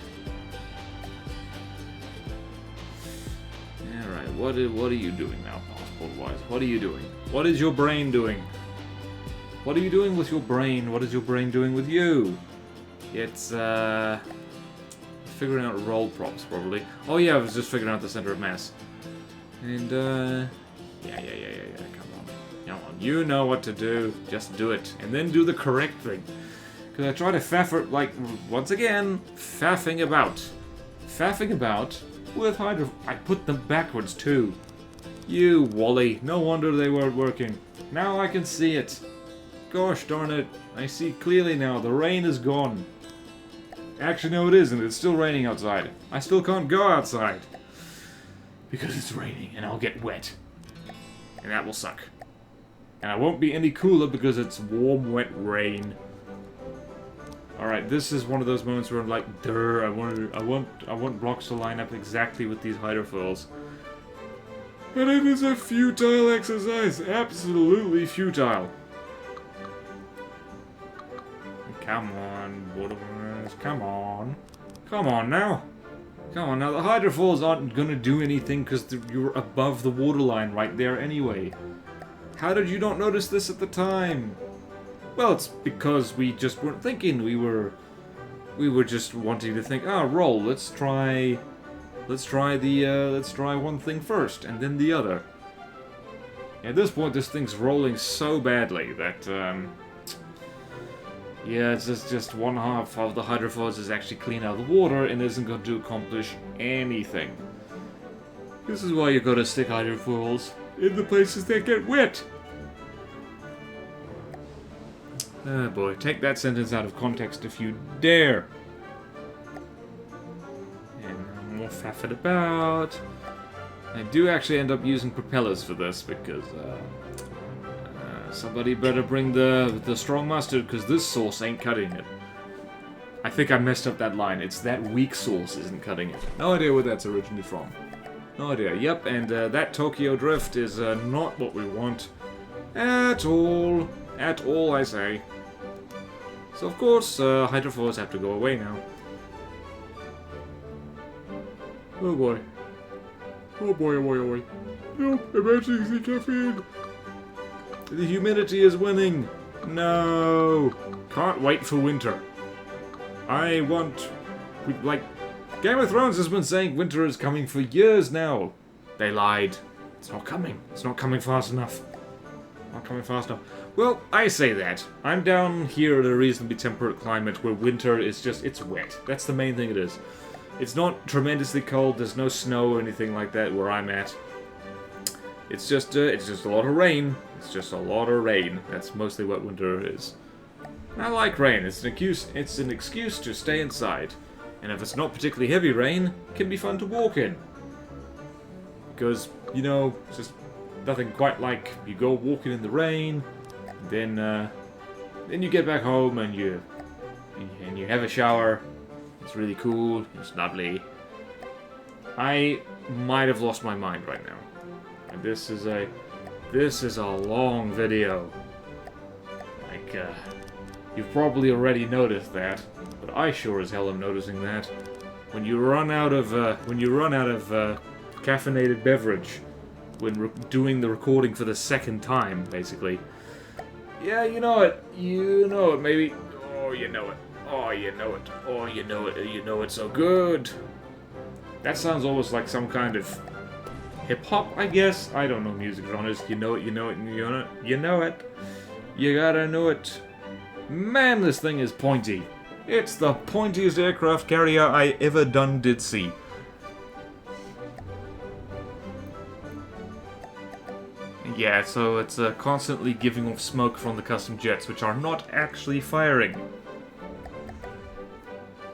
Alright, what are you doing now, passport-wise? What are you doing? What is your brain doing? What are you doing with your brain? What is your brain doing with you? It's, figuring out roll props, probably. Oh yeah, I was just figuring out the center of mass. And, yeah, come on. You know what to do. Just do it. And then do the correct thing. Because I try to faff, like, once again, faffing about. Faffing about with hydro... I put them backwards, too. You, Wally. No wonder they weren't working. Now I can see it. Gosh darn it. I see clearly now. The rain is gone. Actually, no, it isn't. It's still raining outside. I still can't go outside. Because it's raining, and I'll get wet. And that will suck. And I won't be any cooler because it's warm, wet rain. Alright, this is one of those moments where I'm like, durr, I want blocks to line up exactly with these hydrofoils. And it is a futile exercise. Absolutely futile. Come on, BorderWise. Come on. Come on now. Come on now. The hydrofoils aren't gonna do anything because you're above the waterline right there anyway. How did you not notice this at the time? Well, it's because we just weren't thinking. We were just wanting to think, roll, let's try one thing first, and then the other. At this point, this thing's rolling so badly that, yeah, it's just one half of the hydrofoils is actually clean out of the water and isn't going to accomplish anything. This is why you gotta stick hydrofoils in the places that get wet. Oh boy, take that sentence out of context if you dare. And more faffing about. I do actually end up using propellers for this because somebody better bring the strong mustard because this sauce ain't cutting it. I think I messed up that line. It's that weak sauce isn't cutting it. No idea where that's originally from. No idea. Yep, and that Tokyo drift is not what we want at all. At all, I say. So of course, hydrofoils have to go away now. Oh boy. Oh boy, oh boy, oh boy. No, emergency caffeine! The humidity is winning! No! Can't wait for winter. I want... like... Game of Thrones has been saying winter is coming for years now. They lied. It's not coming. It's not coming fast enough. Not coming fast enough. Well, I say that. I'm down here at a reasonably temperate climate where winter is just... It's wet. That's the main thing it is. It's not tremendously cold. There's no snow or anything like that where I'm at. It's just a lot of rain. It's just a lot of rain. That's mostly what winter is. And I like rain. It's an excuse to stay inside. And if it's not particularly heavy rain, it can be fun to walk in. Because, you know, it's just nothing quite like you go walking in the rain, then you get back home and you have a shower. It's really cool. It's lovely. I might have lost my mind right now. And this is a long video. Like, you've probably already noticed that, but I sure as hell am noticing that. When you run out of caffeinated beverage when doing the recording for the second time, basically. Yeah, you know it. You know it, maybe. Oh, you know it. Oh, you know it. Oh, you know it. You know it so good. That sounds almost like some kind of hip-hop, I guess. I don't know music genres. You know it, you know it, you know it. You know it. You gotta know it. Man, this thing is pointy. It's the pointiest aircraft carrier I ever did see. Yeah, so it's constantly giving off smoke from the custom jets, which are not actually firing.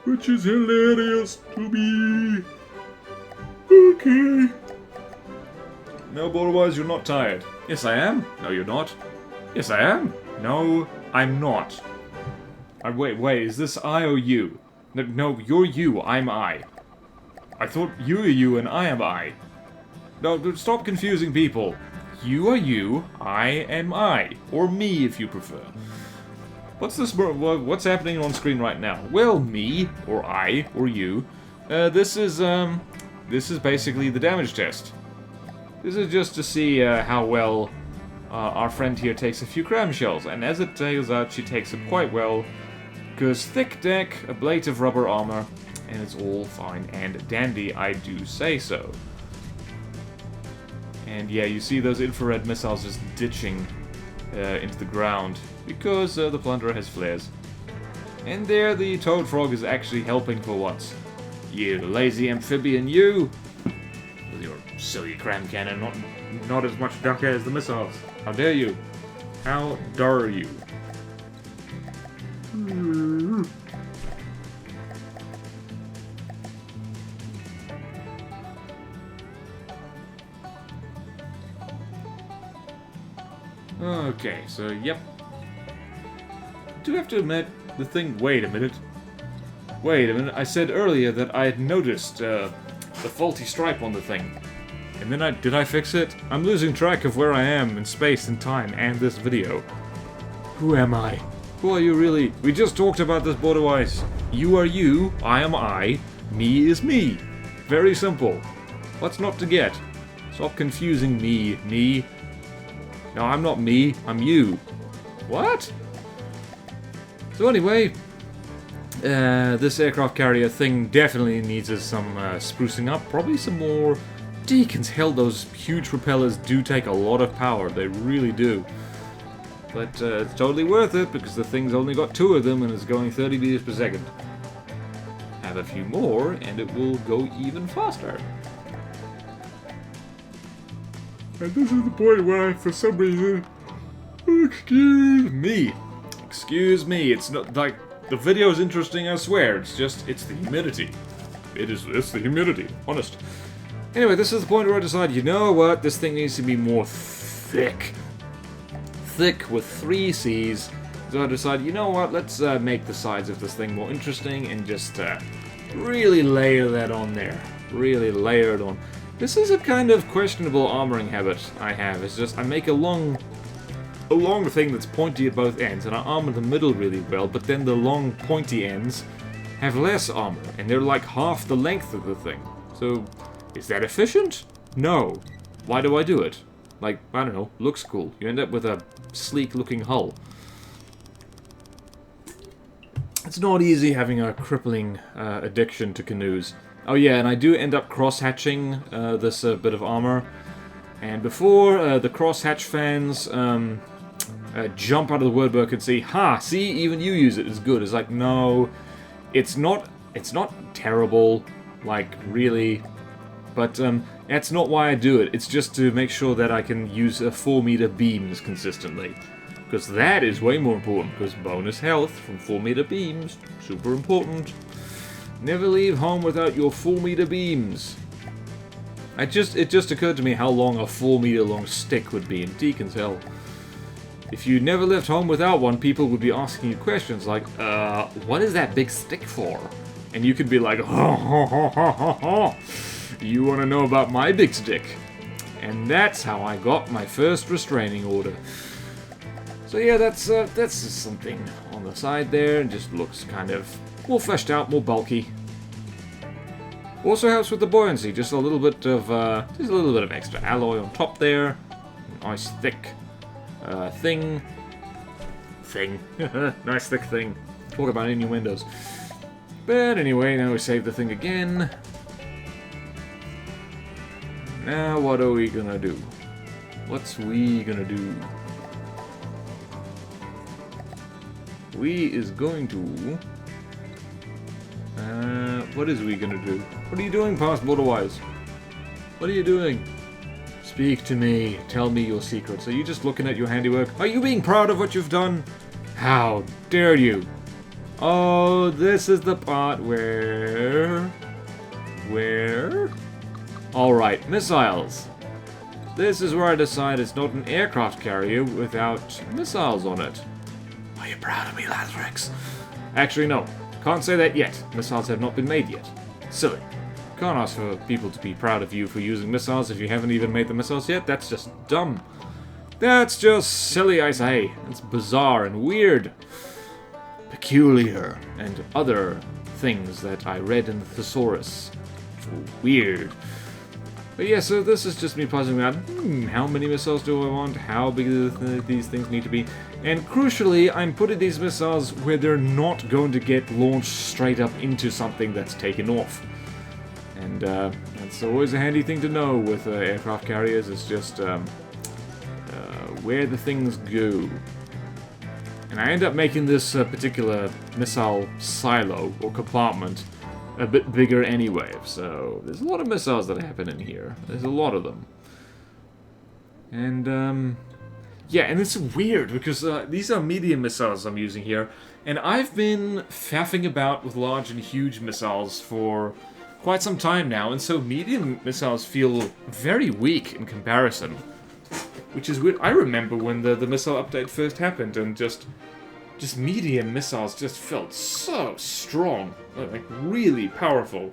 Which is hilarious to me. Okay. No, BorderWise, you're not tired. Yes, I am. No, you're not. Yes, I am. No, I'm not. Wait, is this I or you? No, you're you, I'm I. I thought you are you and I am I. No, stop confusing people. You are you, I am I. Or me, if you prefer. What's what's happening on screen right now? Well, me, or I, or you. This is basically the damage test. This is just to see how well our friend here takes a few cramshells, and as it turns out, she takes it quite well, because thick deck, ablative rubber armor, and it's all fine and dandy, I do say so. And yeah, you see those infrared missiles just ditching into the ground, because the Plunderer has flares. And there, the Toad Frog is actually helping for once. You lazy amphibian, you! With your silly cram cannon, not as much duck as the missiles. How dare you? How dare you? Okay, so yep. Do have to admit, the thing. Wait a minute. I said earlier that I had noticed the faulty stripe on the thing. And then did I fix it? I'm losing track of where I am in space and time and this video. Who am I? Who are you really? We just talked about this, BorderWise. You are you, I am I, me is me. Very simple. What's not to get? Stop confusing me. No, I'm not me, I'm you. What? So anyway, this aircraft carrier thing definitely needs some sprucing up. Probably some more... Deacons, hell, those huge propellers do take a lot of power. They really do. But it's totally worth it, because the thing's only got 2 of them and is going 30 meters per second. Have a few more, and it will go even faster. And this is the point where I, for some reason... Excuse me, it's not like... The video is interesting, I swear, it's the humidity. It's the humidity, honest. Anyway, this is the point where I decide, you know what, this thing needs to be more thick. Thick with 3 C's. So I decide, you know what, let's make the sides of this thing more interesting and just really layer that on there. Really layer it on. This is a kind of questionable armoring habit I have. It's just, I make a long thing that's pointy at both ends, and I armor the middle really well, but then the long pointy ends have less armor, and they're like half the length of the thing. So, is that efficient? No. Why do I do it? Like, I don't know, looks cool. You end up with a sleek-looking hull. It's not easy having a crippling addiction to canoes. Oh yeah, and I do end up cross-hatching this bit of armor. And before the crosshatch fans jump out of the word book and say, "Ha! See, even you use it. It's good." It's like, no, it's not. It's not terrible, like really, but that's not why I do it. It's just to make sure that I can use 4-meter beams consistently, because that is way more important. Because bonus health from 4-meter beams, super important. Never leave home without your 4-meter beams. It just occurred to me how long a 4-meter long stick would be in Deacon's Hell. If you never left home without one, people would be asking you questions like, what is that big stick for? And you could be like, you want to know about my big stick? And that's how I got my first restraining order. So yeah, that's just something on the side there, and just looks kind of more fleshed out, more bulky. Also helps with the buoyancy, just a little bit of extra alloy on top there. Nice thick thing. Nice thick thing. Talk about innuendos. But anyway, now we save the thing again. Now what are we gonna do? What's we gonna do? We is going to... what is we gonna do? What are you doing, past BorderWise? What are you doing? Speak to me. Tell me your secrets. Are you just looking at your handiwork? Are you being proud of what you've done? How dare you? Oh, this is the part where... Alright, missiles. This is where I decide it's not an aircraft carrier without missiles on it. Are you proud of me, Lazarix? Actually, no. Can't say that yet. Missiles have not been made yet. Silly. Can't ask for people to be proud of you for using missiles if you haven't even made the missiles yet. That's just dumb. That's just silly, I say. It's bizarre and weird. Peculiar, and other things that I read in the thesaurus. Weird. But yeah, so this is just me puzzling out, how many missiles do I want? How big do these things need to be? And crucially, I'm putting these missiles where they're not going to get launched straight up into something that's taken off. And that's always a handy thing to know with aircraft carriers, is just where the things go. And I end up making this particular missile silo, or compartment, a bit bigger anyway, so there's a lot of missiles that happen in here. There's a lot of them. And, yeah, and it's weird, because these are medium missiles I'm using here, and I've been faffing about with large and huge missiles for quite some time now, and so medium missiles feel very weak in comparison. Which is weird. I remember when the missile update first happened, and just medium missiles just felt so strong, like really powerful.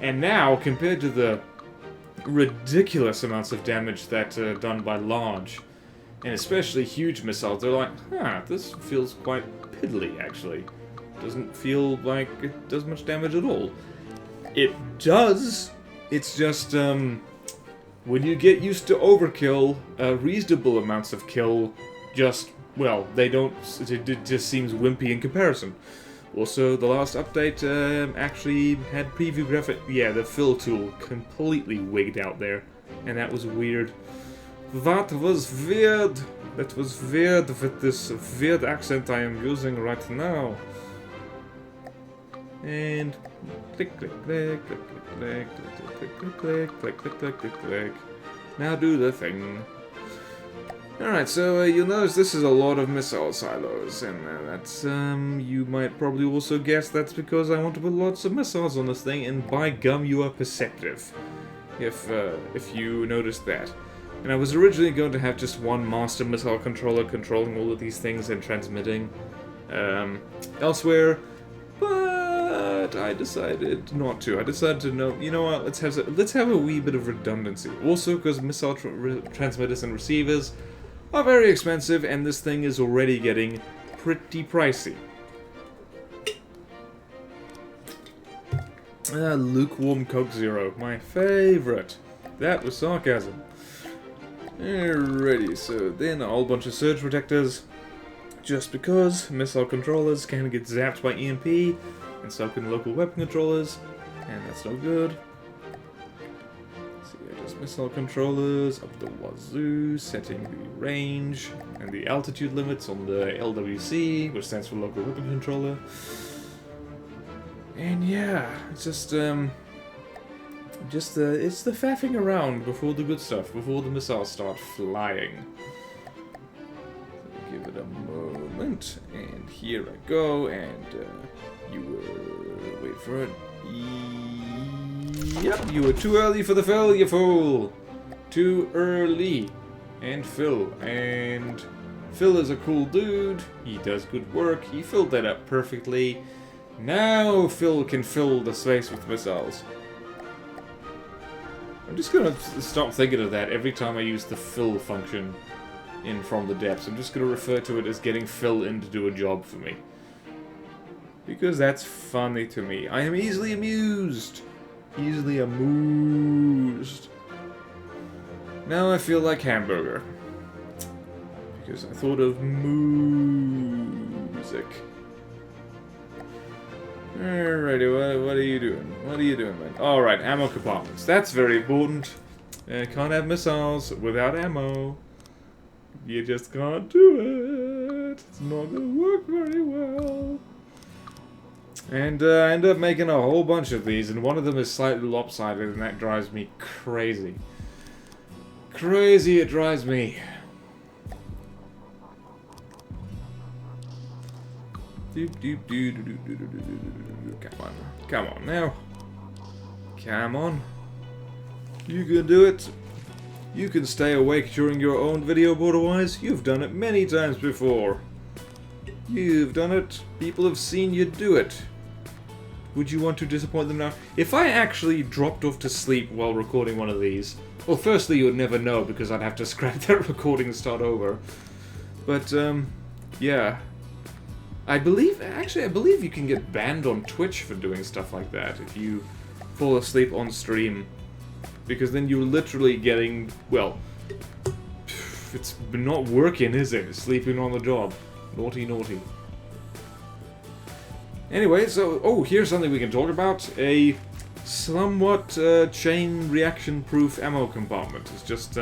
And now, compared to the ridiculous amounts of damage that are done by large, and especially huge missiles, they're like, this feels quite piddly, actually. Doesn't feel like it does much damage at all. It does. It's just, when you get used to overkill, reasonable amounts of kill just, well, they don't, it just seems wimpy in comparison. Also, the last update actually had preview graphic, yeah, the fill tool completely wigged out there, and that was weird. That was weird. That was weird with this weird accent I am using right now. And click, click, click, click, click, click, click, click, click, click, click, click, click, click. Now do the thing. Alright, so you'll notice this is a lot of missile silos, and that's, you might probably also guess that's because I want to put lots of missiles on this thing, and by gum, you are perceptive, if you noticed that. And I was originally going to have just one master missile controller controlling all of these things and transmitting elsewhere, but I decided not to. I decided to know, you know what, let's have a wee bit of redundancy. Also, because missile transmitters and receivers are very expensive, and this thing is already getting pretty pricey. Lukewarm Coke Zero, my favorite. That was sarcasm. Alrighty, so then a whole bunch of surge protectors, just because missile controllers can get zapped by EMP, and so can local weapon controllers, and that's no good. So yeah, missile controllers up the wazoo, setting the range and the altitude limits on the LWC, which stands for Local Weapon Controller. And yeah, it's just the faffing around before the good stuff, before the missiles start flying. So give it a moment, and here I go, and you wait for it. Yep, you were too early for the fill, you fool! Too early. And Phil. And Phil is a cool dude. He does good work. He filled that up perfectly. Now Phil can fill the space with missiles. I'm just gonna stop thinking of that every time I use the fill function in From the Depths. I'm just gonna refer to it as getting Phil in to do a job for me. Because that's funny to me. I am easily amused. Easily amused. Now I feel like hamburger. Because I thought of music. Alrighty, what are you doing? What are you doing, man? Alright, ammo compartments. That's very important. Can't have missiles without ammo. You just can't do it. It's not gonna work very well. And I end up making a whole bunch of these, and one of them is slightly lopsided, and that drives me crazy. Crazy, it drives me. Come on. Come on now. Come on. You can do it. You can stay awake during your own video, BorderWise. You've done it many times before. You've done it. People have seen you do it. Would you want to disappoint them now? If I actually dropped off to sleep while recording one of these, well, firstly, you would never know because I'd have to scrap that recording and start over. But, yeah. I believe you can get banned on Twitch for doing stuff like that if you fall asleep on stream. Because then you're literally getting, well, it's not working, is it? Sleeping on the job. Naughty, naughty. Anyway, so, oh, here's something we can talk about. A somewhat chain reaction-proof ammo compartment. It's just,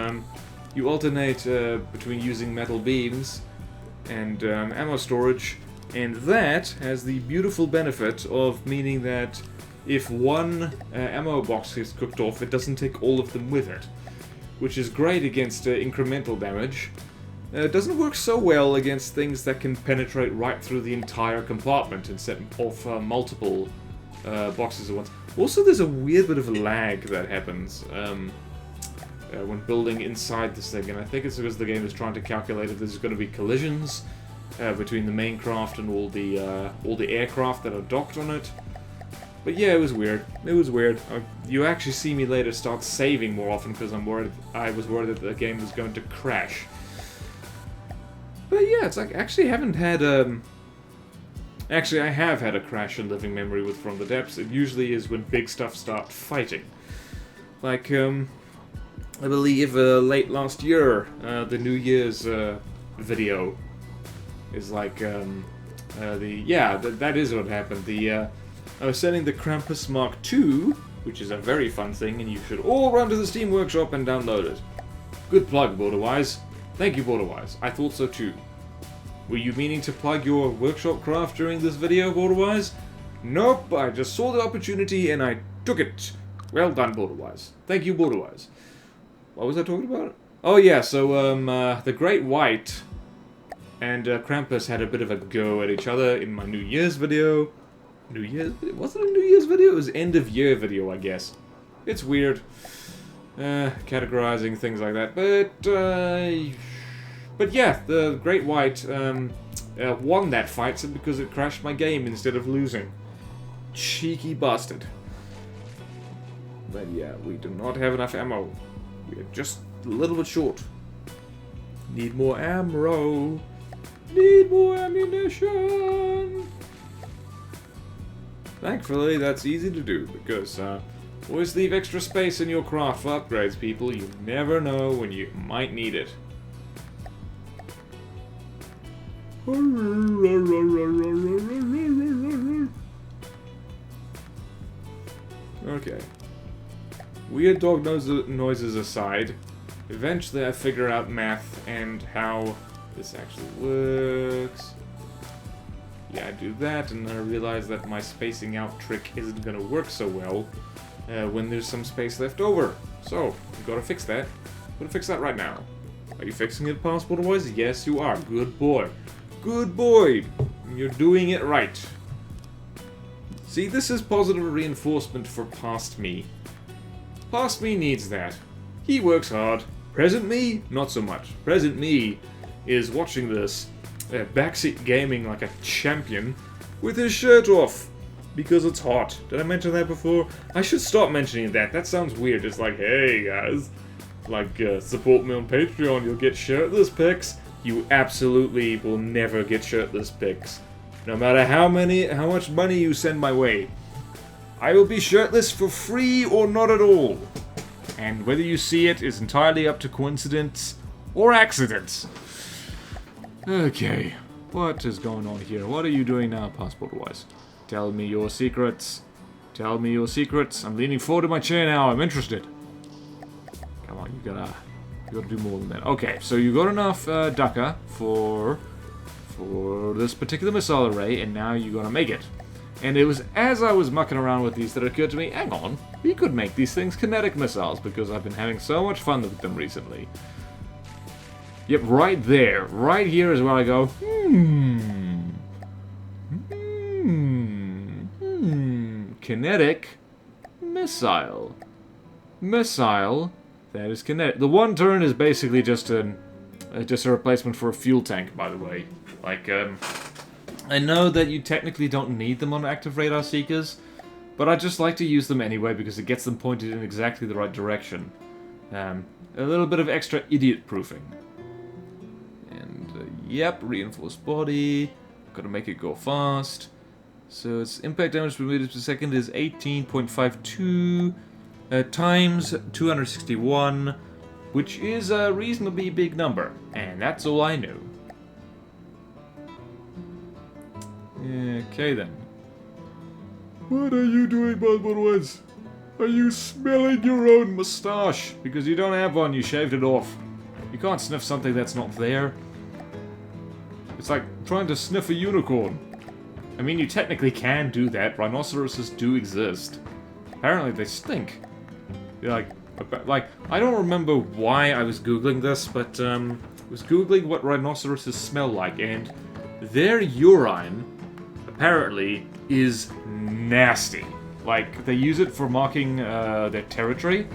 you alternate between using metal beams and ammo storage, and that has the beautiful benefit of meaning that if one ammo box is cooked off, it doesn't take all of them with it, which is great against incremental damage. It doesn't work so well against things that can penetrate right through the entire compartment and set off multiple boxes at once. Also, there's a weird bit of a lag that happens when building inside this thing, and I think it's because the game is trying to calculate if there's going to be collisions between the main craft and all the aircraft that are docked on it. But yeah, it was weird. It was weird. You actually see me later start saving more often because I was worried that the game was going to crash. But yeah, it's like, actually haven't had, actually I have had a crash in living memory with From the Depths. It usually is when big stuff start fighting. Like, I believe late last year, the New Year's video is like, that is what happened. I was setting the Krampus Mark II, which is a very fun thing, and you should all run to the Steam Workshop and download it. Good plug, BorderWise. Thank you, BorderWise. I thought so too. Were you meaning to plug your workshop craft during this video, BorderWise? Nope, I just saw the opportunity and I took it. Well done, BorderWise. Thank you, BorderWise. What was I talking about? Oh yeah, so the Great White and Krampus had a bit of a go at each other in my New Year's video. New Year's? Was it a New Year's video? It was end of year video, I guess. It's weird. Categorizing things like that, but yeah, the Great White won that fight because it crashed my game instead of losing. Cheeky bastard. But yeah, we do not have enough ammo. We are just a little bit short. Need more ammo. Need more ammunition. Thankfully, that's easy to do because always leave extra space in your craft for upgrades, people. You never know when you might need it. Okay. weird dog noises aside, eventually I figure out math and how this actually works. Yeah, I do that, and then I realize that my spacing out trick isn't gonna work so well when there's some space left over. So, you gotta fix that. Gotta fix that right now. Are you fixing it, BorderWise? Yes, you are. Good boy. Good boy! You're doing it right. See, this is positive reinforcement for past me. Past me needs that. He works hard. Present me, not so much. Present me is watching this backseat gaming like a champion with his shirt off because it's hot. Did I mention that before? I should stop mentioning that. That sounds weird. It's like, hey guys, like support me on Patreon, you'll get shirtless pics. You absolutely will never get shirtless pics. No matter how much money you send my way. I will be shirtless for free or not at all. And whether you see it is entirely up to coincidence or accidents. Okay, what is going on here? What are you doing now, BorderWise? Tell me your secrets. Tell me your secrets. I'm leaning forward in my chair now. I'm interested. Come on, you gotta do more than that. Okay, so you got enough ducker for this particular missile array, and now you're gonna make it. And it was as I was mucking around with these that it occurred to me, hang on, we could make these things kinetic missiles because I've been having so much fun with them recently. Yep, right there, right here is where I go, kinetic missile. Missile that is kinetic. The one turn is basically just a replacement for a fuel tank, by the way. Like, I know that you technically don't need them on active radar seekers, but I just like to use them anyway because it gets them pointed in exactly the right direction. A little bit of extra idiot proofing. And, yep, reinforced body. Gotta make it go fast. So its impact damage per meter per second is 18.52 times 261, which is a reasonably big number. And that's all I know. Okay then. What are you doing, BorderWise? Are you smelling your own mustache? Because you don't have one, you shaved it off. You can't sniff something that's not there. It's like trying to sniff a unicorn. I mean, you technically can do that. Rhinoceroses do exist. Apparently they stink. They're like, I don't remember why I was googling this, but I was googling what rhinoceroses smell like, and their urine apparently is nasty. Like, they use it for marking their territory,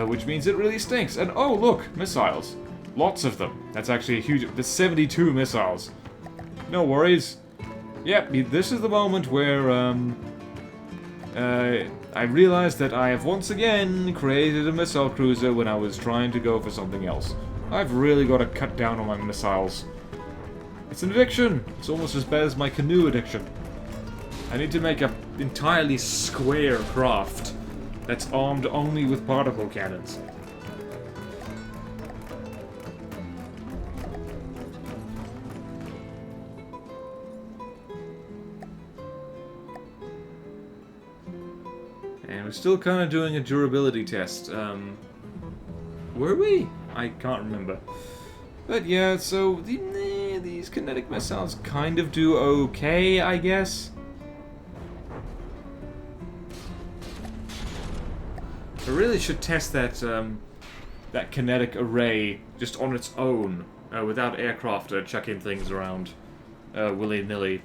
which means it really stinks. And oh, look, missiles. Lots of them. That's actually a huge... There's 72 missiles. No worries. Yep, this is the moment where I realized that I have once again created a missile cruiser when I was trying to go for something else. I've really got to cut down on my missiles. It's an addiction. It's almost as bad as my canoe addiction. I need to make an entirely square craft that's armed only with particle cannons. And we're still kind of doing a durability test. Were we? I can't remember. But yeah, so these kinetic missiles kind of do okay, I guess. I really should test that that kinetic array just on its own, without aircraft chucking things around willy-nilly,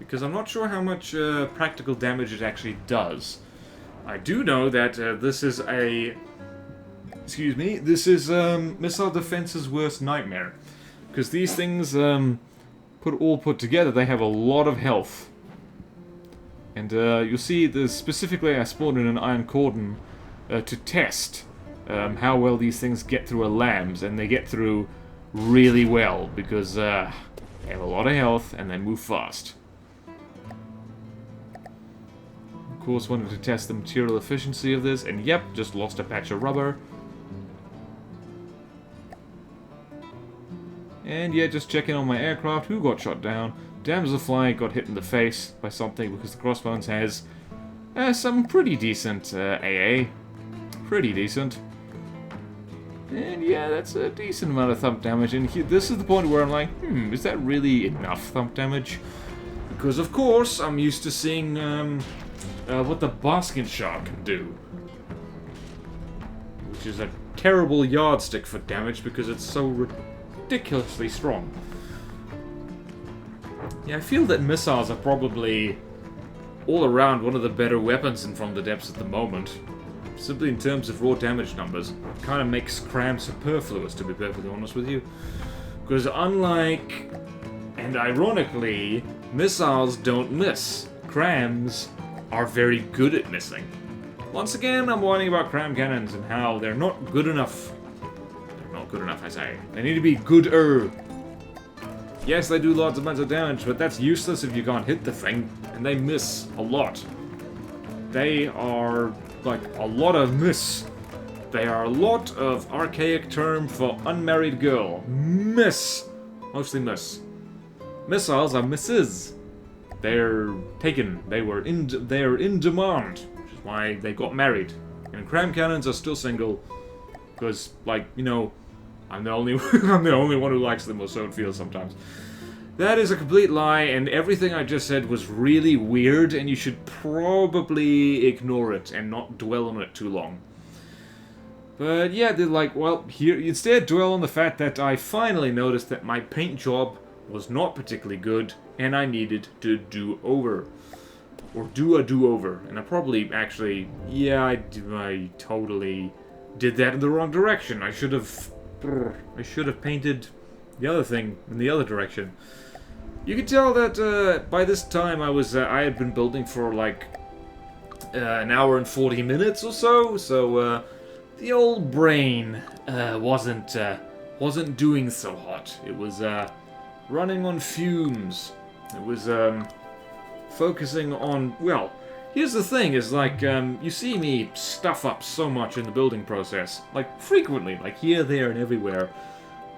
because I'm not sure how much practical damage it actually does. I do know that this is a... Excuse me, this is missile defense's worst nightmare. Because these things, put together, they have a lot of health. And you'll see, specifically I spawned in an iron cordon to test how well these things get through a lambs, and they get through really well, because they have a lot of health, and they move fast. Of course, wanted to test the material efficiency of this, and yep, just lost a patch of rubber. And yeah, just checking on my aircraft, who got shot down. Damselfly got hit in the face by something because the Crossbones has some pretty decent AA. pretty decent. And yeah, that's a decent amount of thump damage. And this is the point where I'm like, is that really enough thump damage? Because of course, I'm used to seeing what the basket shot can do. Which is a terrible yardstick for damage because it's so ridiculously strong. Yeah, I feel that missiles are probably all around one of the better weapons in From the Depths at the moment. Simply in terms of raw damage numbers. It kind of makes cram superfluous, to be perfectly honest with you. Because unlike, and ironically, missiles don't miss. Crams are very good at missing. Once again, I'm whining about cram cannons and how they're not good enough. They're not good enough, I say. They need to be gooder. Yes, they do lots of amounts of damage, but that's useless if you can't hit the thing, and they miss a lot. They are like a lot of miss. They are a lot of archaic term for unmarried girl. Miss. Mostly miss. Missiles are misses. They're taken. They're in demand, which is why they got married. And cram cannons are still single, because, like, you know, I'm the only I'm the only one who likes them, or so it feels sometimes. That is a complete lie, and everything I just said was really weird, and you should probably ignore it and not dwell on it too long. But yeah, they're like, well, here instead dwell on the fact that I finally noticed that my paint job was not particularly good, and I needed to do over. Or do a do-over. And I probably actually, yeah, I totally did that in the wrong direction. I should have painted the other thing in the other direction. You can tell that by this time I had been building for like an hour and 40 minutes or so. So the old brain wasn't doing so hot. It was running on fumes. It was focusing on, well, here's the thing, is like, you see me stuff up so much in the building process, like frequently, like here, there, and everywhere.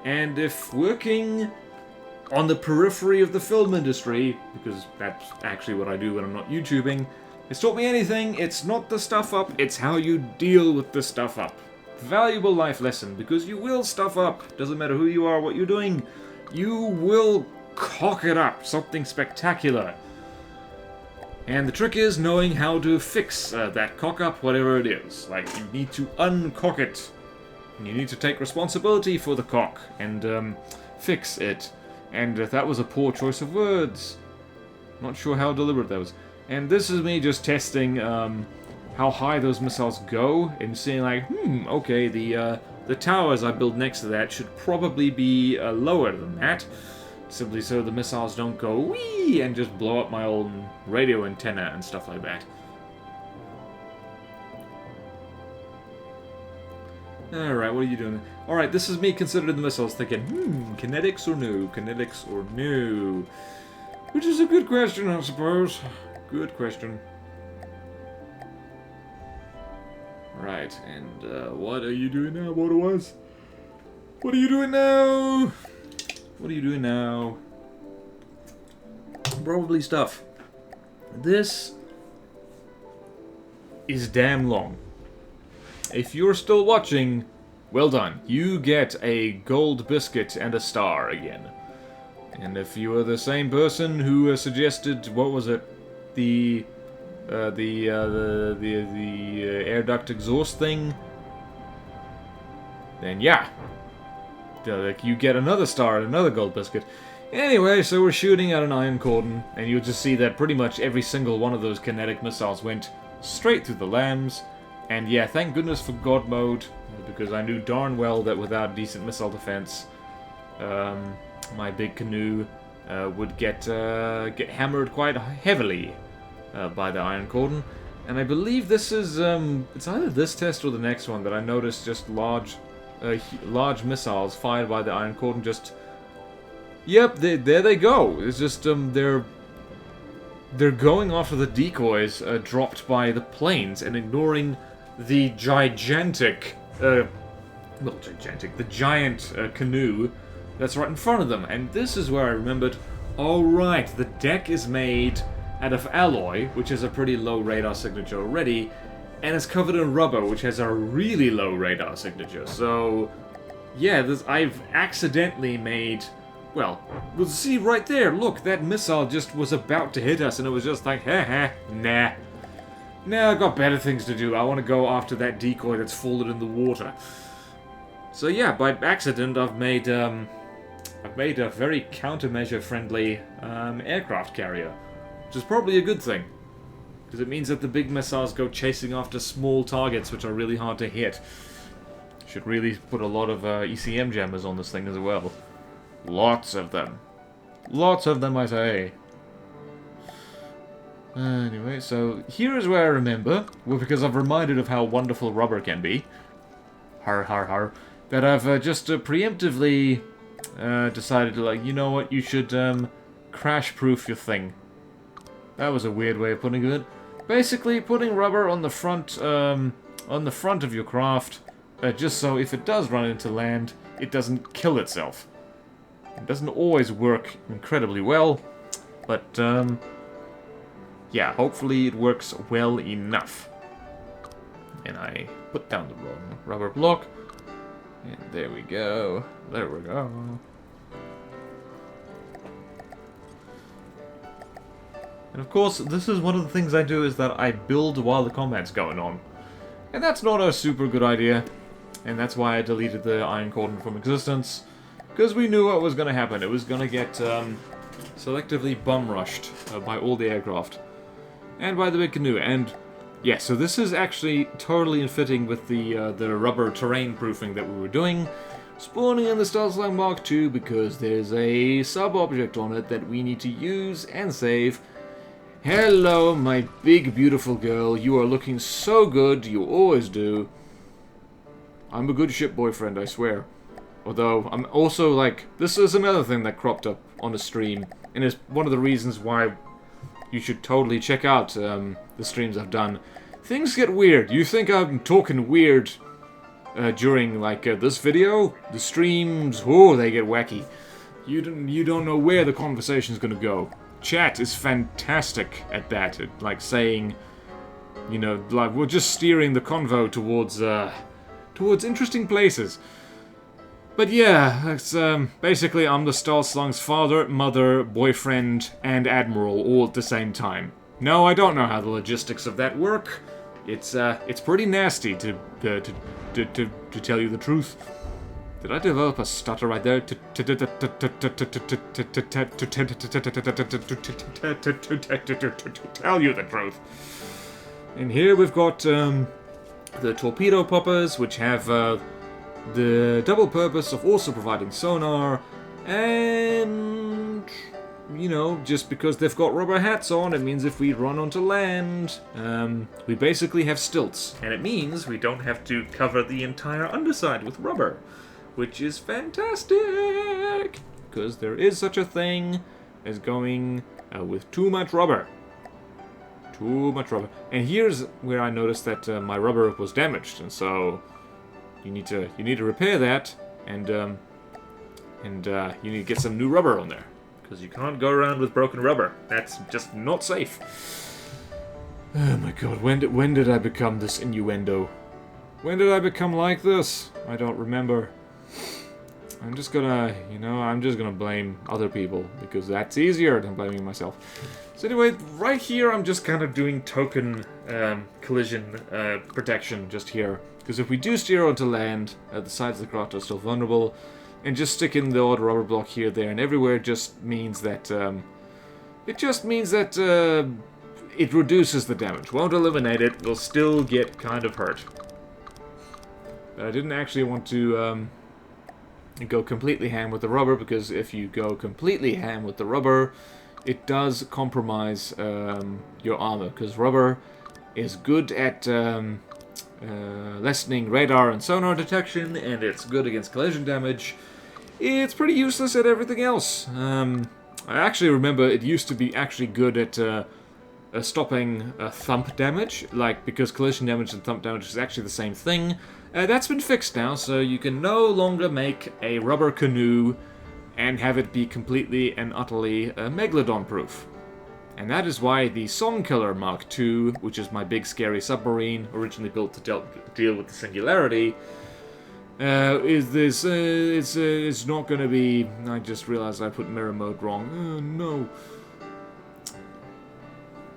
And if working on the periphery of the film industry, because that's actually what I do when I'm not YouTubing, it's taught me anything, it's not the stuff up, it's how you deal with the stuff up. Valuable life lesson, because you will stuff up, doesn't matter who you are, what you're doing, you will cock it up, something spectacular. And the trick is knowing how to fix that cock up, whatever it is. Like, you need to uncock it. You need to take responsibility for the cock and fix it. And that was a poor choice of words. Not sure how deliberate that was. And this is me just testing how high those missiles go and seeing like, okay, the towers I build next to that should probably be lower than that. Simply so the missiles don't go wee and just blow up my old radio antenna and stuff like that. Alright, what are you doing? Alright, this is me considering the missiles, thinking, kinetics or no? Kinetics or no? Which is a good question, I suppose. Good question. Right, and what are you doing now, BorderWise? What are you doing now? What are you doing now? Probably stuff. This is damn long. If you're still watching, well done. You get a gold biscuit and a star again. And if you are the same person who suggested, what was it? The air duct exhaust thing, then yeah. You get another star and another gold biscuit. Anyway, so we're shooting at an iron cordon, and you'll just see that pretty much every single one of those kinetic missiles went straight through the lambs. And yeah, thank goodness for God mode, because I knew darn well that without decent missile defense, my big canoe would get hammered quite heavily by the iron cordon. And I believe this is it's either this test or the next one that I noticed just large missiles fired by the iron cordon just... Yep, there they go. It's just, they're going after the decoys dropped by the planes and ignoring the gigantic, the giant canoe that's right in front of them. And this is where I remembered, oh right, the deck is made out of alloy, which is a pretty low radar signature already, and it's covered in rubber, which has a really low radar signature. So, yeah, I've accidentally made... Well, we'll see right there. Look, that missile just was about to hit us, and it was just like, haha, nah. Nah, I've got better things to do. I want to go after that decoy that's folded in the water. So yeah, by accident, I've made a very countermeasure-friendly aircraft carrier, which is probably a good thing, because it means that the big missiles go chasing after small targets, which are really hard to hit. Should really put a lot of ECM jammers on this thing as well. Lots of them. Lots of them, I say. Anyway, so here is where I remember, well, because I've reminded of how wonderful rubber can be, har har har, that I've just preemptively decided to, like, you know what, you should crash-proof your thing. That was a weird way of putting it. Basically, putting rubber on the front of your craft, just so if it does run into land, it doesn't kill itself. It doesn't always work incredibly well, but yeah, hopefully it works well enough. And I put down the wrong rubber block, and there we go. There we go. And of course, this is one of the things I do, is that I build while the combat's going on. And that's not a super good idea. And that's why I deleted the Iron Cordon from existence. Because we knew what was going to happen. It was going to get selectively bum-rushed by all the aircraft. And by the big canoe. And yeah, so this is actually totally in fitting with the rubber terrain proofing that we were doing. Spawning in the Strolling Mark II, because there's a sub-object on it that we need to use and save. Hello, my big beautiful girl. You are looking so good. You always do. I'm a good ship boyfriend, I swear. Although, I'm also like... This is another thing that cropped up on the stream. And it's one of the reasons why you should totally check out the streams I've done. Things get weird. You think I'm talking weird during, like, this video? The streams, oh, they get wacky. You don't know where the conversation's gonna go. Chat is fantastic at that. At, like, saying, you know, like, we're just steering the convo towards interesting places. But yeah, it's basically I'm the Stroling's father, mother, boyfriend, and admiral all at the same time. No, I don't know how the logistics of that work. It's pretty nasty to tell you the truth. Did I develop a stutter right there? To tell you the truth. And here we've got the torpedo poppers, which have the double purpose of also providing sonar, and, you know, just because they've got rubber hats on, it means if we run onto land, we basically have stilts, and it means we don't have to cover the entire underside with rubber, which is fantastic, because there is such a thing as going with too much rubber. Too much rubber. And here's where I noticed that my rubber was damaged, and so you need to repair that, and you need to get some new rubber on there, because you can't go around with broken rubber. That's just not safe. Oh my god, when did I become this innuendo? When did I become like this? I don't remember. I'm just gonna blame other people, because that's easier than blaming myself. So anyway, right here I'm just kind of doing token collision protection just here. Because if we do steer onto land, the sides of the craft are still vulnerable, and just stick in the odd rubber block here, there, and everywhere just means that it reduces the damage. Won't eliminate it. We'll still get kind of hurt. But I didn't actually want to go completely ham with the rubber, because if you go completely ham with the rubber, it does compromise your armor, because rubber is good at lessening radar and sonar detection, and it's good against collision damage. It's pretty useless at everything else. I actually remember it used to be actually good at stopping thump damage, like, because collision damage and thump damage is actually the same thing. That's been fixed now, so you can no longer make a rubber canoe and have it be completely and utterly Megalodon-proof. And that is why the Songkiller Mark II, which is my big scary submarine, originally built to deal with the singularity, it's not going to be... I just realized I put mirror mode wrong. Oh, no.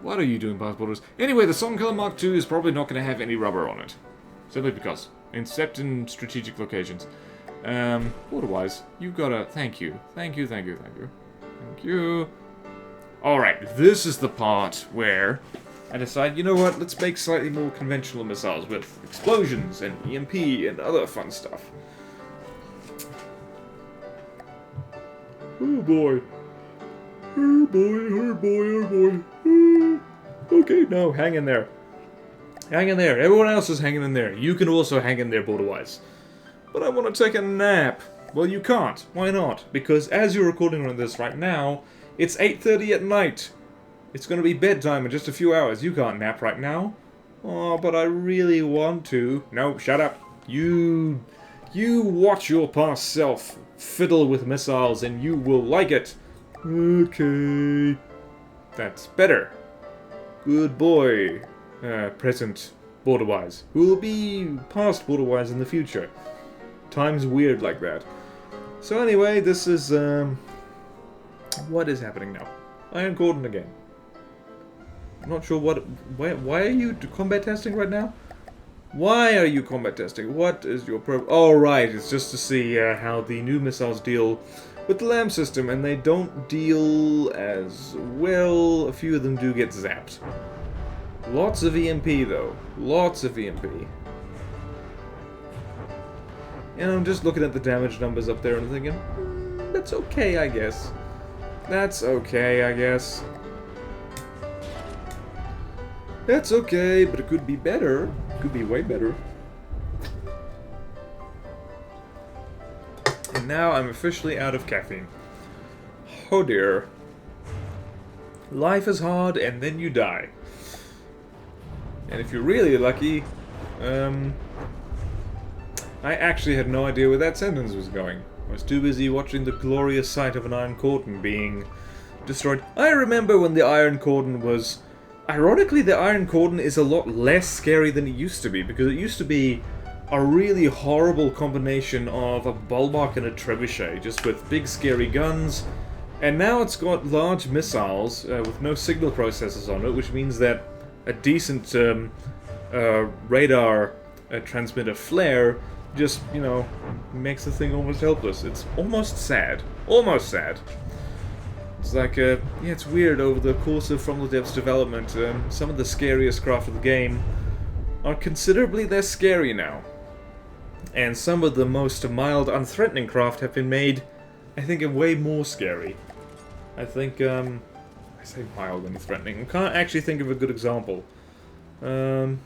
What are you doing, passporters? Anyway, the Songkiller Mark II is probably not going to have any rubber on it. Simply because. Except in strategic locations. BorderWise, you've got to... Thank you. Thank you, thank you, thank you. Thank you. Alright, this is the part where I decide, you know what, let's make slightly more conventional missiles with explosions and EMP and other fun stuff. Oh boy. Oh boy, oh boy, oh boy. Okay, no, hang in there. Hang in there. Everyone else is hanging in there. You can also hang in there, BorderWise. But I want to take a nap. Well, you can't. Why not? Because as you're recording on this right now, it's 8:30 at night. It's going to be bedtime in just a few hours. You can't nap right now. Oh, but I really want to. No, shut up. You watch your past self fiddle with missiles and you will like it. Okay. That's better. Good boy. Present BorderWise. Who will be past BorderWise in the future. Time's weird like that. So anyway, this is, what is happening now? Iron Gordon again. I'm not sure why are you combat testing right now? Why are you combat testing? What is your oh right, it's just to see how the new missiles deal with the LAM system, and they don't deal as well. A few of them do get zapped. Lots of EMP though. Lots of EMP. And I'm just looking at the damage numbers up there and thinking, that's okay, I guess. That's okay, I guess. That's okay, but it could be better. It could be way better. And now I'm officially out of caffeine. Oh dear. Life is hard and then you die. And if you're really lucky, I actually had no idea where that sentence was going. I was too busy watching the glorious sight of an Iron Cordon being destroyed. I remember when the Iron Cordon was... Ironically, the Iron Cordon is a lot less scary than it used to be, because it used to be a really horrible combination of a Bulwark and a Trebuchet, just with big scary guns. And now it's got large missiles with no signal processors on it, which means that a decent radar transmitter flare just, you know, makes the thing almost helpless. It's almost sad. Almost sad. It's like, yeah, it's weird. Over the course of From the Depths development, some of the scariest craft of the game are considerably less scary now. And some of the most mild, unthreatening craft have been made, I think, way more scary. I think, I say mild and threatening. I can't actually think of a good example. Trying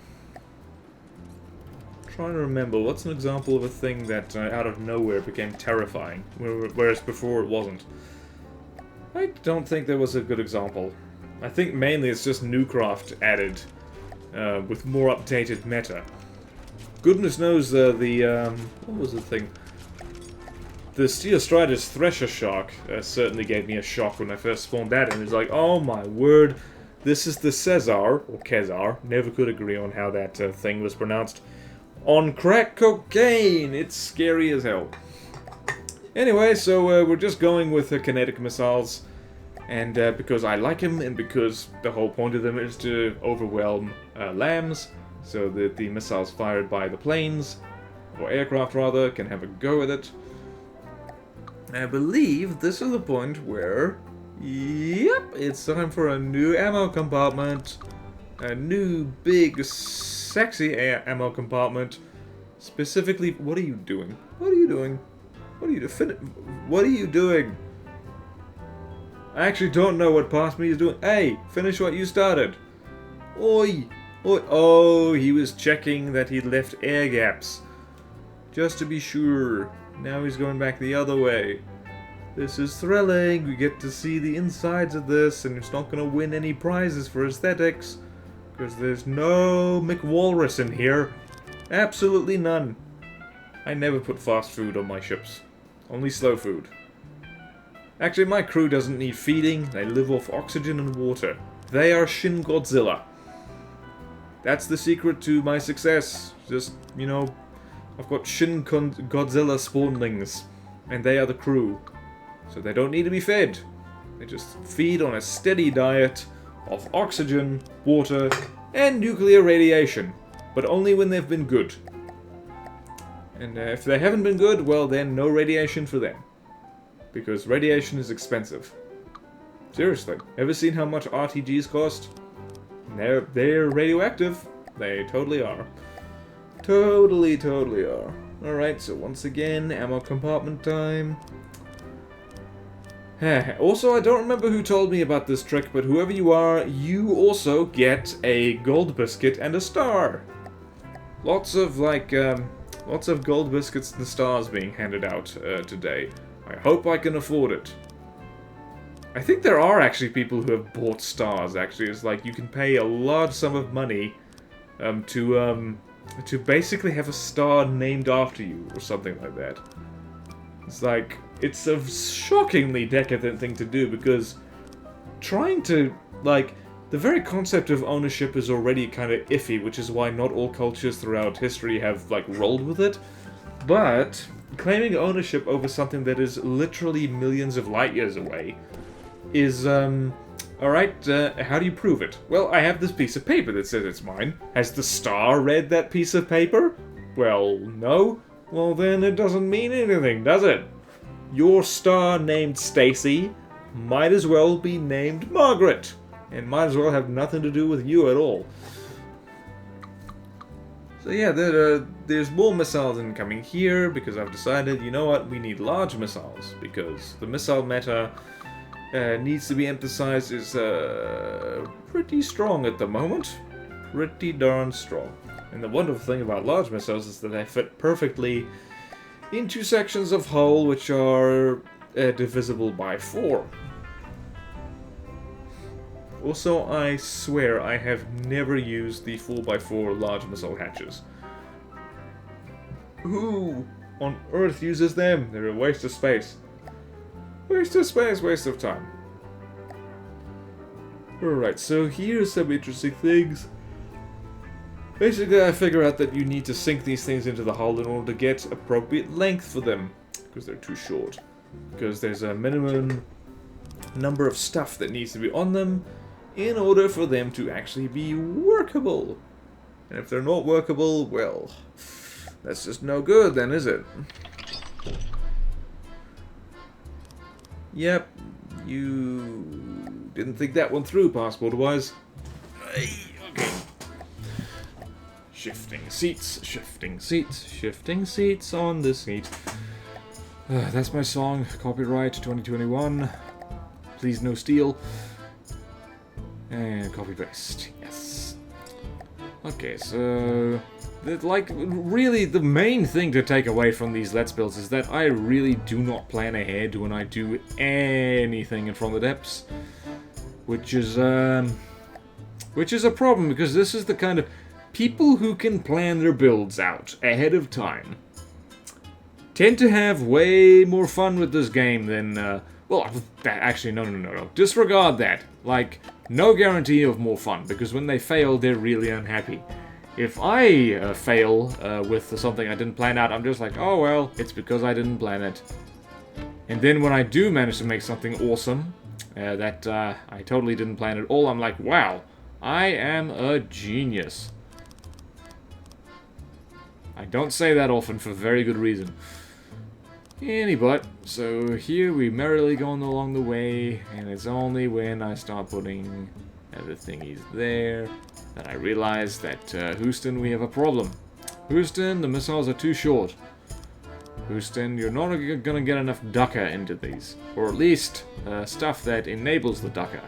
to remember, what's an example of a thing that out of nowhere became terrifying, whereas before it wasn't? I don't think there was a good example. I think mainly it's just new craft added with more updated meta. Goodness knows what was the thing? The Steelstrider's Thresher Shark certainly gave me a shock when I first spawned that, and it's like, oh my word, this is the Cesar, or Kezar, never could agree on how that thing was pronounced, on crack cocaine! It's scary as hell. Anyway, so we're just going with kinetic missiles, and because I like them, and because the whole point of them is to overwhelm lambs, so that the missiles fired by the planes, or aircraft rather, can have a go at it. I believe this is the point where, yep, it's time for a new ammo compartment. A new, big, sexy ammo compartment. Specifically, what are you doing? What are you doing? What are you doing? What are you doing? I actually don't know what past me is doing. Hey, finish what you started. Oi! Oi! Oh, he was checking that he'd left air gaps. Just to be sure. Now he's going back the other way. This is thrilling. We get to see the insides of this, and it's not going to win any prizes for aesthetics. Because there's no McWalrus in here. Absolutely none. I never put fast food on my ships. Only slow food. Actually, my crew doesn't need feeding. They live off oxygen and water. They are Shin Godzilla. That's the secret to my success. Just, you know, I've got Shin Godzilla spawnlings, and they are the crew. So they don't need to be fed. They just feed on a steady diet of oxygen, water, and nuclear radiation. But only when they've been good. And if they haven't been good, well then no radiation for them. Because radiation is expensive. Seriously, ever seen how much RTGs cost? They're radioactive. They totally are. Totally are. Alright, so once again, ammo compartment time. Also, I don't remember who told me about this trick, but whoever you are, you also get a gold biscuit and a star. Lots of, lots of gold biscuits and stars being handed out today. I hope I can afford it. I think there are actually people who have bought stars, actually. It's like you can pay a large sum of money to basically have a star named after you, or something like that. It's like, it's a shockingly decadent thing to do, because trying to, like, the very concept of ownership is already kind of iffy, which is why not all cultures throughout history have, like, rolled with it. But claiming ownership over something that is literally millions of light years away is, alright, how do you prove it? Well, I have this piece of paper that says it's mine. Has the star read that piece of paper? Well, no. Well, then it doesn't mean anything, does it? Your star named Stacy might as well be named Margaret, and might as well have nothing to do with you at all. So yeah, there's more missiles incoming here, because I've decided, you know what, we need large missiles, because the missile meta needs to be emphasized is pretty strong at the moment. Pretty darn strong. And the wonderful thing about large missiles is that they fit perfectly into sections of hull which are divisible by 4. Also, I swear I have never used the 4x4 large missile hatches. Who on earth uses them? They're a waste of space. Waste of space, waste of time. Alright, so here's some interesting things. Basically, I figure out that you need to sink these things into the hull in order to get appropriate length for them, because they're too short. Because there's a minimum number of stuff that needs to be on them in order for them to actually be workable. And if they're not workable, well, that's just no good then, is it? Yep, you didn't think that one through, BorderWise. Okay. Shifting seats on the seat. That's my song, copyright 2021. Please no steal. And copy paste, yes. Okay, so, like, really the main thing to take away from these Let's Builds is that I really do not plan ahead when I do anything in From the Depths. Which is a problem, because this is the kind of people who can plan their builds out ahead of time tend to have way more fun with this game than, well, actually, no. Disregard that. Like, no guarantee of more fun, because when they fail, they're really unhappy. If I fail with something I didn't plan out, I'm just like, oh well, it's because I didn't plan it. And then when I do manage to make something awesome, that I totally didn't plan at all, I'm like, wow, I am a genius. I don't say that often for very good reason. Anyway, so here we merrily going along the way, and it's only when I start putting the thingies there that I realize that, Houston, we have a problem. Houston, the missiles are too short. Houston, you're not gonna get enough ducker into these. Or at least, stuff that enables the ducker.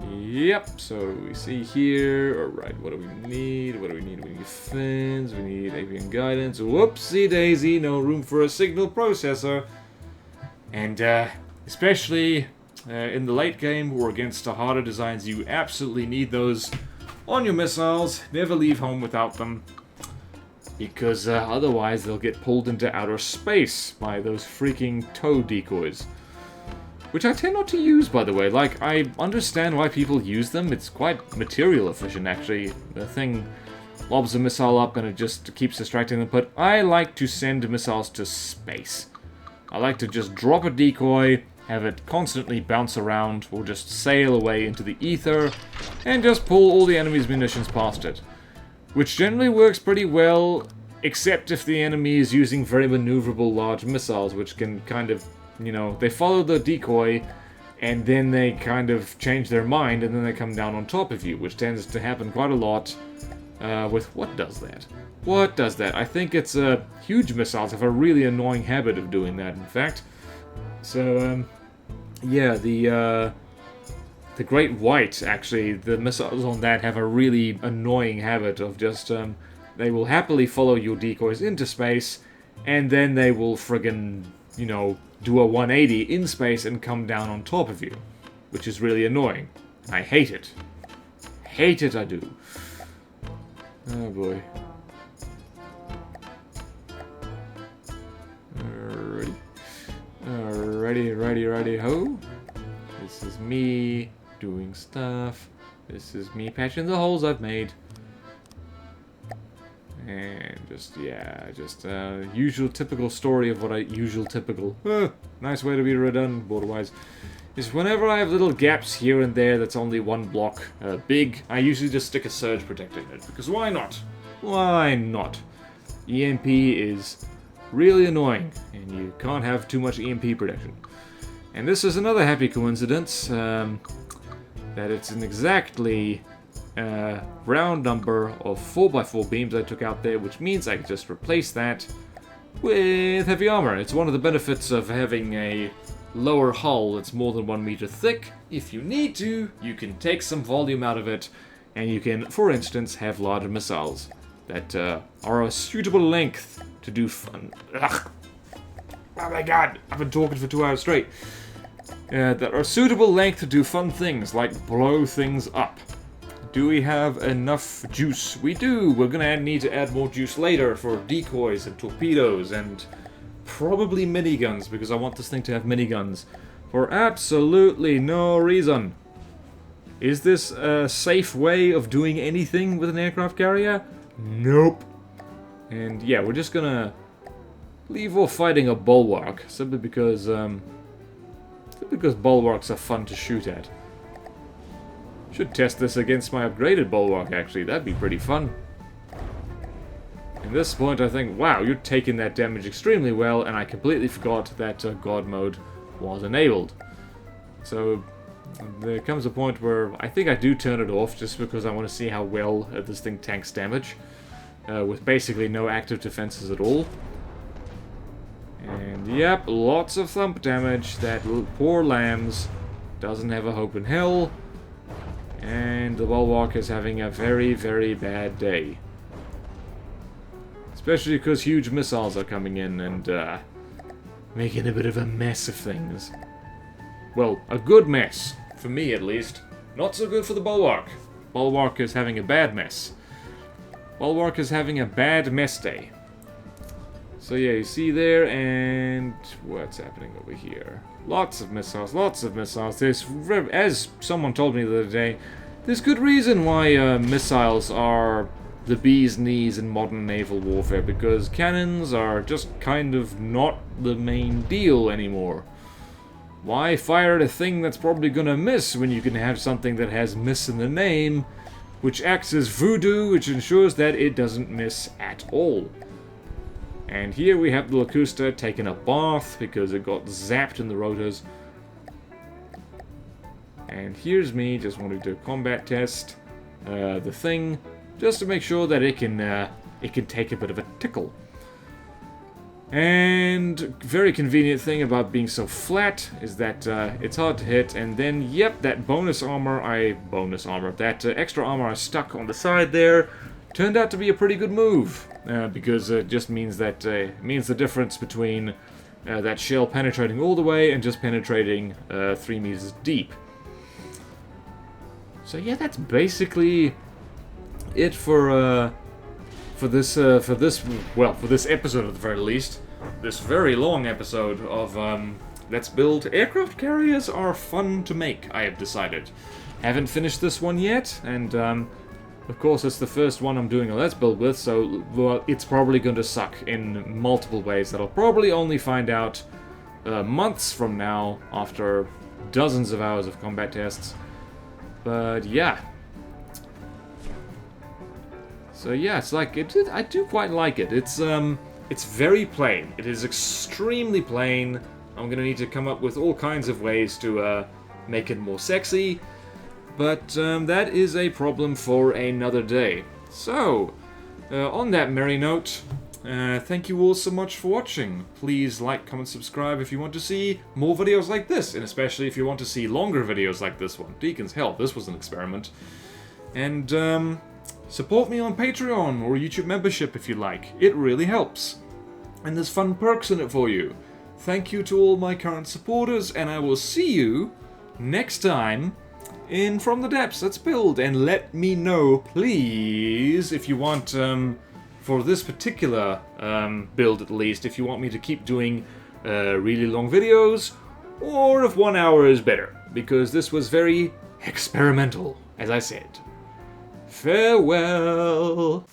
Yep, so we see here, alright, what do we need? We need fins, we need avian guidance, whoopsie daisy, no room for a signal processor. And, especially in the late game or against the harder designs, you absolutely need those on your missiles, never leave home without them. because otherwise they'll get pulled into outer space by those freaking tow decoys. Which I tend not to use, by the way. Like, I understand why people use them. It's quite material efficient, actually. The thing lobs a missile up and it just keeps distracting them. But I like to send missiles to space. I like to just drop a decoy, have it constantly bounce around, or just sail away into the ether, and just pull all the enemy's munitions past it. Which generally works pretty well, except if the enemy is using very maneuverable large missiles, which can kind of, you know, they follow the decoy, and then they kind of change their mind, and then they come down on top of you, which tends to happen quite a lot with... What does that? What does that? I think it's huge missiles have a really annoying habit of doing that, in fact. So, yeah, the Great White, actually, the missiles on that have a really annoying habit of just, they will happily follow your decoys into space, and then they will friggin', you know, do a 180 in space and come down on top of you, which is really annoying. I hate it. Hate it, I do. Oh boy. Alrighty, ho. This is me doing stuff. This is me patching the holes I've made. And just, yeah, just usual typical story of what I... Usual typical. Nice way to be redundant, BorderWise. Is whenever I have little gaps here and there that's only one block big, I usually just stick a surge protector in it. Because why not? Why not? EMP is really annoying, and you can't have too much EMP protection. And this is another happy coincidence, that it's an exactly round number of 4x4 beams I took out there, which means I can just replace that with heavy armor. It's one of the benefits of having a lower hull that's more than 1 meter thick. If you need to, you can take some volume out of it, and you can, for instance, have larger missiles that are a suitable length to do fun. Ugh. Oh my god, I've been talking for 2 hours straight. That are suitable length to do fun things, like blow things up. Do we have enough juice? We do! We're gonna need to add more juice later for decoys and torpedoes and probably miniguns, because I want this thing to have miniguns for absolutely no reason. Is this a safe way of doing anything with an aircraft carrier? Nope. And yeah, we're just gonna leave off fighting a bulwark, simply because bulwarks are fun to shoot at. Should test this against my upgraded bulwark, actually. That'd be pretty fun. At this point, I think, wow, you're taking that damage extremely well, and I completely forgot that God mode was enabled. So, there comes a point where I think I do turn it off, just because I want to see how well this thing tanks damage, with basically no active defenses at all. And yep, lots of thump damage. That poor lambs doesn't have a hope in hell. And the bulwark is having a very, very bad day. Especially because huge missiles are coming in and making a bit of a mess of things. Well, a good mess. For me, at least. Not so good for the bulwark. Bulwark is having a bad mess. Bulwark is having a bad mess day. So yeah, you see there, and what's happening over here? Lots of missiles, lots of missiles. There's, as someone told me the other day, there's good reason why missiles are the bee's knees in modern naval warfare, because cannons are just kind of not the main deal anymore. Why fire at a thing that's probably gonna miss when you can have something that has miss in the name, which acts as voodoo, which ensures that it doesn't miss at all. And here we have the Locusta taking a bath because it got zapped in the rotors. And here's me just wanting to combat test the thing, just to make sure that it can take a bit of a tickle. And very convenient thing about being so flat is that it's hard to hit. And then, yep, that that extra armor I stuck on the side there turned out to be a pretty good move, because it just means that the difference between that shell penetrating all the way and just penetrating 3 meters deep. So yeah, that's basically it for for this episode at the very least, this very long episode of Let's Build. Aircraft carriers are fun to make, I have decided. Haven't finished this one yet, and of course it's the first one I'm doing a Let's Build with, so well, it's probably going to suck in multiple ways that I'll probably only find out months from now after dozens of hours of combat tests. But yeah. So yeah, it's like I do quite like it. It's very plain. It is extremely plain. I'm gonna need to come up with all kinds of ways to make it more sexy, but that is a problem for another day. So, on that merry note, thank you all so much for watching. Please like, comment, subscribe if you want to see more videos like this, and especially if you want to see longer videos like this one. Deacons, hell, this was an experiment. And support me on Patreon or YouTube membership if you like. It really helps. And there's fun perks in it for you. Thank you to all my current supporters, and I will see you next time in From the Depths. Let's build, and let me know, please, if you want, for this particular build at least, if you want me to keep doing really long videos, or if 1 hour is better, because this was very experimental, as I said. Farewell!